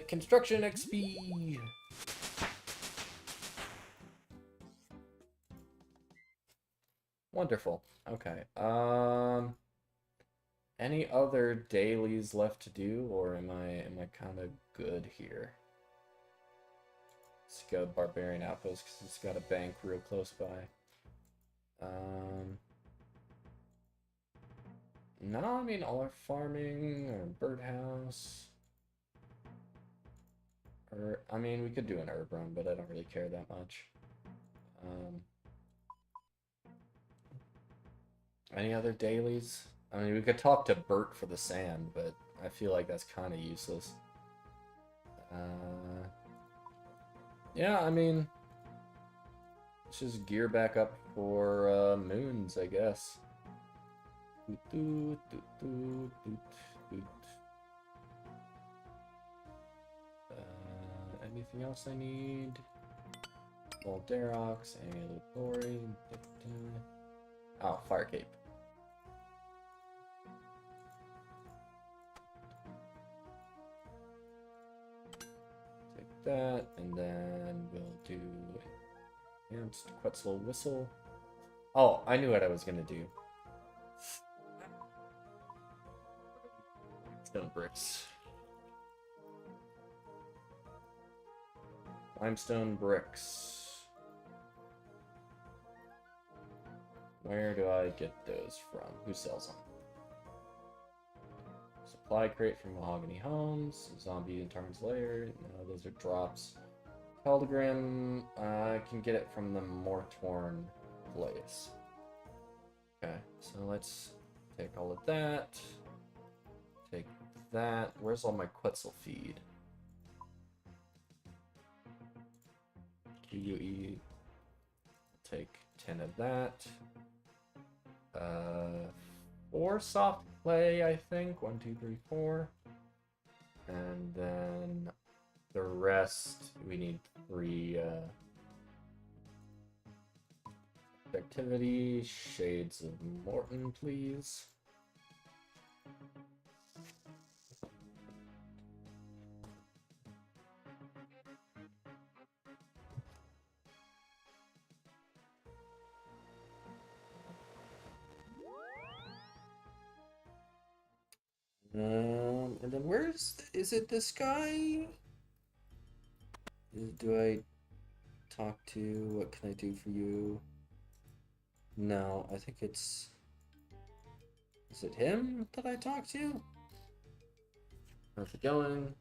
construction XP. Wonderful. Okay. Any other dailies left to do, or am I kind of good here? Let's go Barbarian Outpost because it's got a bank real close by. No, I mean all our farming or birdhouse. Or I mean we could do an herb run, but I don't really care that much. Any other dailies? I mean we could talk to Bert for the sand, but I feel like that's kind of useless. Yeah, I mean, let's just gear back up for moons, I guess. Anything else I need? Volderox, Amulet. Oh, Fire Cape. Take that, and then we'll do Enhanced Quetzal Whistle. Oh, I knew what I was gonna do. Stone bricks. Limestone bricks. Where do I get those from? Who sells them? Supply crate from Mahogany Homes. Zombie and Tarn's Lair. No, those are drops. Pelgrim. I can get it from the Mortorn place. Okay, so let's take all of that. Take that. Where's all my Quetzal feed? QUE. Take 10 of that. 4 soft clay, I think. 1, 2, 3, 4. And then the rest, we need 3 activity. Shades of Morton, please. And then is it this guy? Do I talk to, what can I do for you? No, I think is it him that I talk to? How's it going?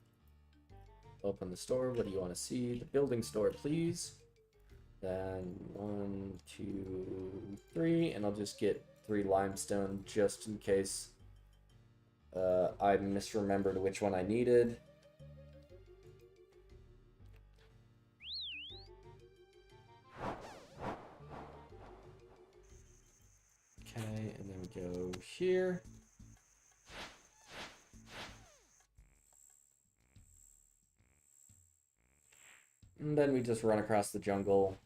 Open the store, what do you want to see? The building store, please. Then 1, 2, 3, and I'll just get 3 limestone just in case I misremembered which one I needed. Okay, and then we go here. And then we just run across the jungle.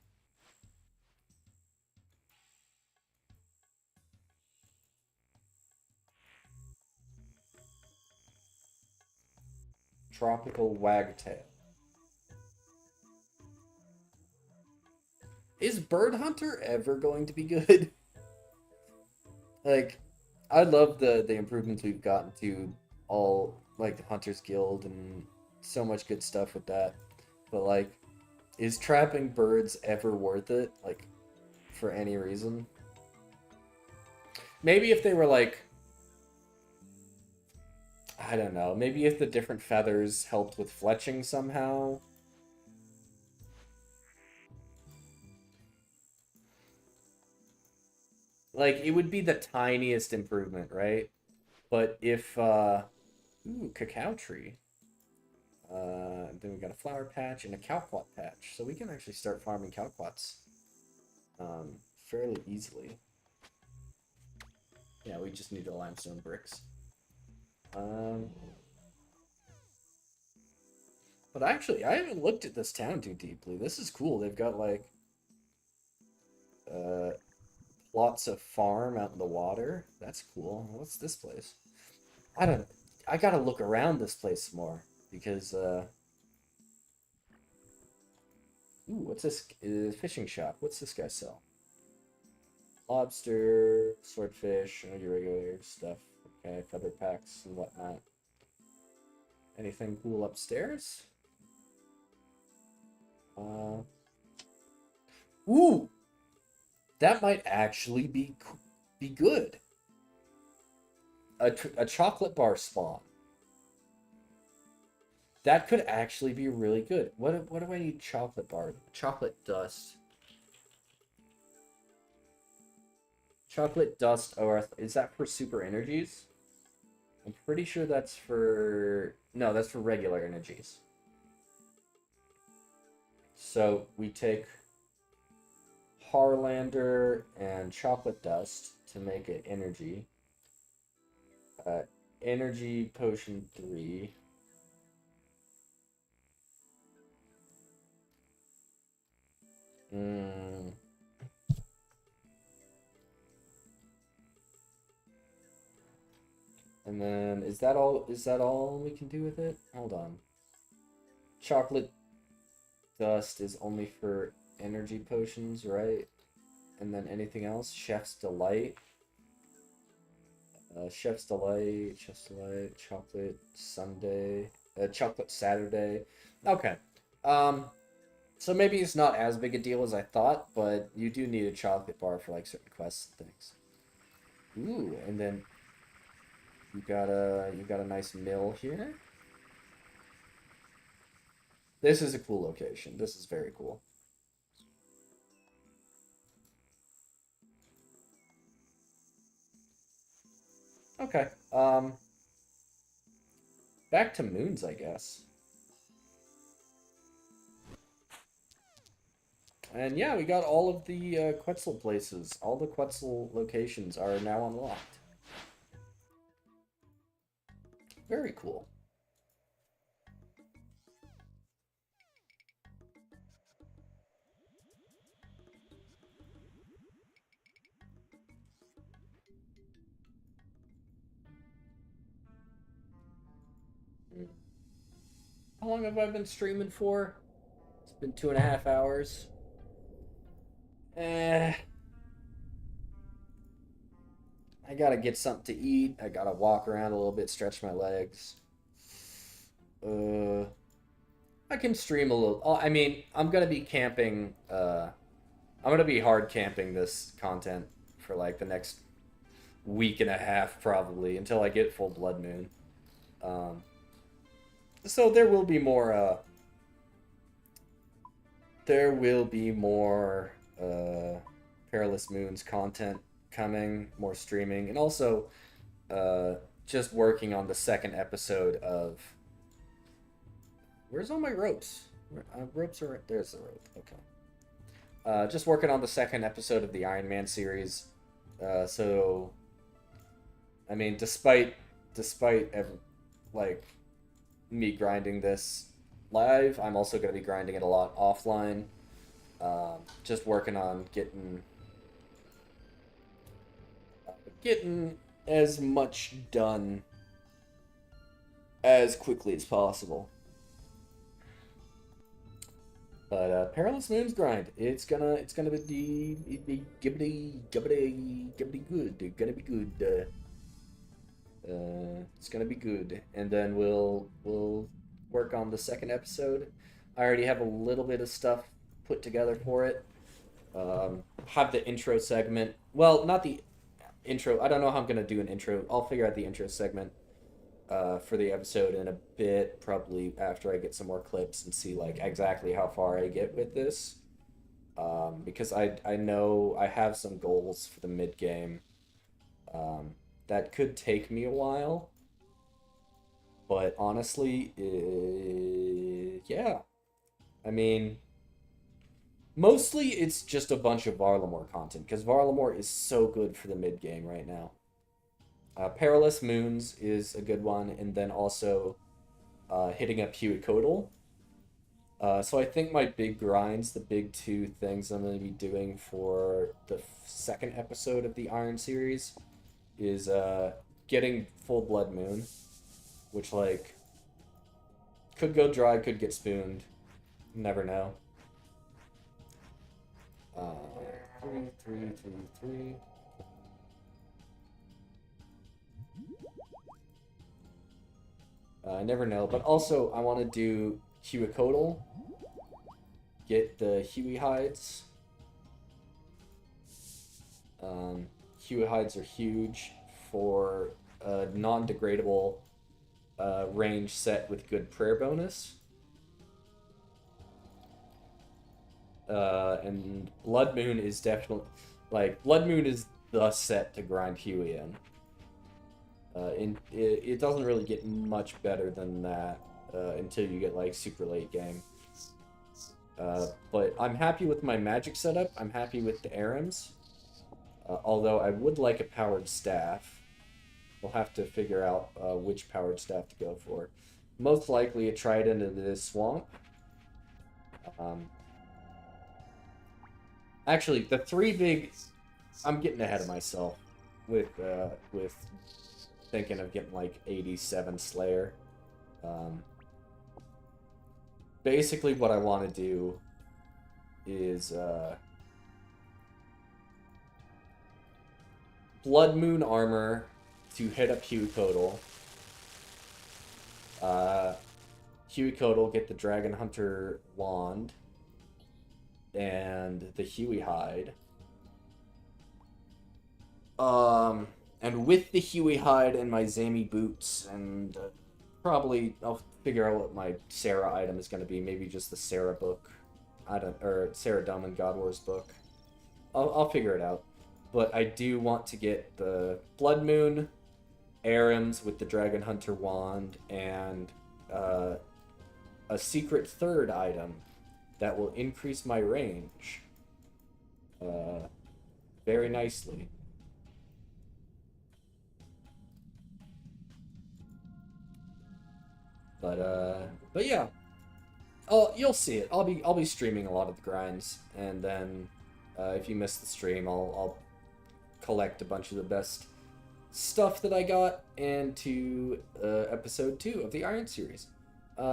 Tropical wagtail. Is Bird Hunter ever going to be good? Like, I love the improvements we've gotten to all, like, the Hunters Guild and so much good stuff with that. But, like, is trapping birds ever worth it? Like, for any reason? Maybe if they were, like, I don't know. Maybe if the different feathers helped with fletching somehow. Like, it would be the tiniest improvement, right? But if, ooh, cacao tree. Then we got a flower patch and a calquat patch. So we can actually start farming calquats fairly easily. Yeah, we just need the limestone bricks. But actually, I haven't looked at this town too deeply. This is cool. They've got, like, lots of farm out in the water. That's cool. What's this place? I gotta look around this place more because ooh, what's this? Fishing shop. What's this guy sell? Lobster, swordfish, and your regular stuff. Okay, feather packs and whatnot. Anything cool upstairs? Ooh! That might actually be good. A chocolate bar spawn. That could actually be really good. What do I need chocolate bar? Chocolate dust. Chocolate dust or is that for super energies? I'm pretty sure that's for no, that's for regular energies. So we take Harlander and chocolate dust to make it energy. Energy potion 3. Mm. And then is that all? Is that all we can do with it? Hold on. Chocolate dust is only for energy potions, right? And then anything else? Chef's Delight. Chef's Delight, Chocolate Sunday, Chocolate Saturday. Okay. So maybe it's not as big a deal as I thought, but you do need a chocolate bar for like certain quests and things. Ooh, and then you got a nice mill here. This is a cool location. This is very cool. Okay. Back to moons, I guess. And yeah, we got all of the Quetzal places. All the Quetzal locations are now unlocked. Very cool. How long have I been streaming for? It's been 2.5 hours. Eh, I gotta get something to eat. I gotta walk around a little bit, stretch my legs. Uh, I can stream a little. I mean, I'm gonna be camping. I'm gonna be hard camping this content for like the next week and a half, probably, until I get full blood moon. Um, so there will be more. There will be more Perilous Moons content coming, more streaming, and also just working on the second episode of. Where's all my ropes? Ropes are there's the rope. Okay. Just working on the second episode of the Ironman series. So, I mean, despite like me grinding this live, I'm also going to be grinding it a lot offline. Just working on getting as much done as quickly as possible. But Perilous Moon's grind, it's gonna be gibbity good. Gonna be good. It's gonna be good, and then we'll work on the second episode. I already have a little bit of stuff put together for it. Have the intro segment. Well, not the intro. I don't know how I'm gonna do an intro. I'll figure out the intro segment for the episode in a bit, probably after I get some more clips and see like exactly how far I get with this. Because I know I have some goals for the mid game. That could take me a while, but honestly, yeah. I mean, mostly it's just a bunch of Varlamore content because Varlamore is so good for the mid game right now. Perilous Moons is a good one, and then also hitting up Huicoatl. So I think my big grinds, the big two things I'm going to be doing for the second episode of the Iron series, is getting full Blood Moon, which like could go dry, could get spooned, never know. 3. I never know, but also I want to do Huicodal. Get the Huey hides. Huey hides are huge for a non-degradable range set with good prayer bonus. And Blood Moon is definitely, like, Blood Moon is the set to grind Huey in. It doesn't really get much better than that until you get, like, super late game. But I'm happy with my magic setup. I'm happy with the Arams. Although I would like a powered staff. We'll have to figure out which powered staff to go for. Most likely a trident into this swamp. Actually, the three big... I'm getting ahead of myself with thinking of getting like 87 Slayer. Basically what I want to do is Blood Moon armor to hit up Huicodal. Huicodal, get the Dragon Hunter wand and the Huey hide. And with the Huey hide and my Zami boots, and probably I'll figure out what my Sarah item is going to be. Maybe just the Sarah book, or Sarah Dumb and God Wars book. I'll figure it out. But I do want to get the Blood Moon, Arams with the Dragon Hunter wand, and a secret third item that will increase my range very nicely. But yeah, you'll see it. I'll be streaming a lot of the grinds, and then if you miss the stream, I'll collect a bunch of the best stuff that I got into episode 2 of the Iron series.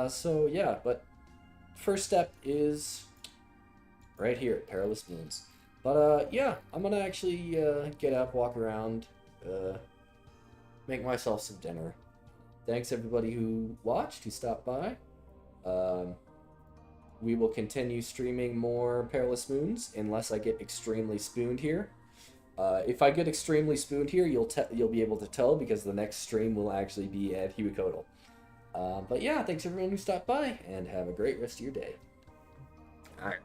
So yeah, but first step is right here at Perilous Moons. But yeah, I'm gonna actually get up, walk around, make myself some dinner. Thanks everybody who watched, who stopped by. We will continue streaming more Perilous Moons unless I get extremely spooned here. If I get extremely spooned here, you'll be able to tell because the next stream will actually be at Huicodal. But yeah, thanks everyone who stopped by, and have a great rest of your day. Alright.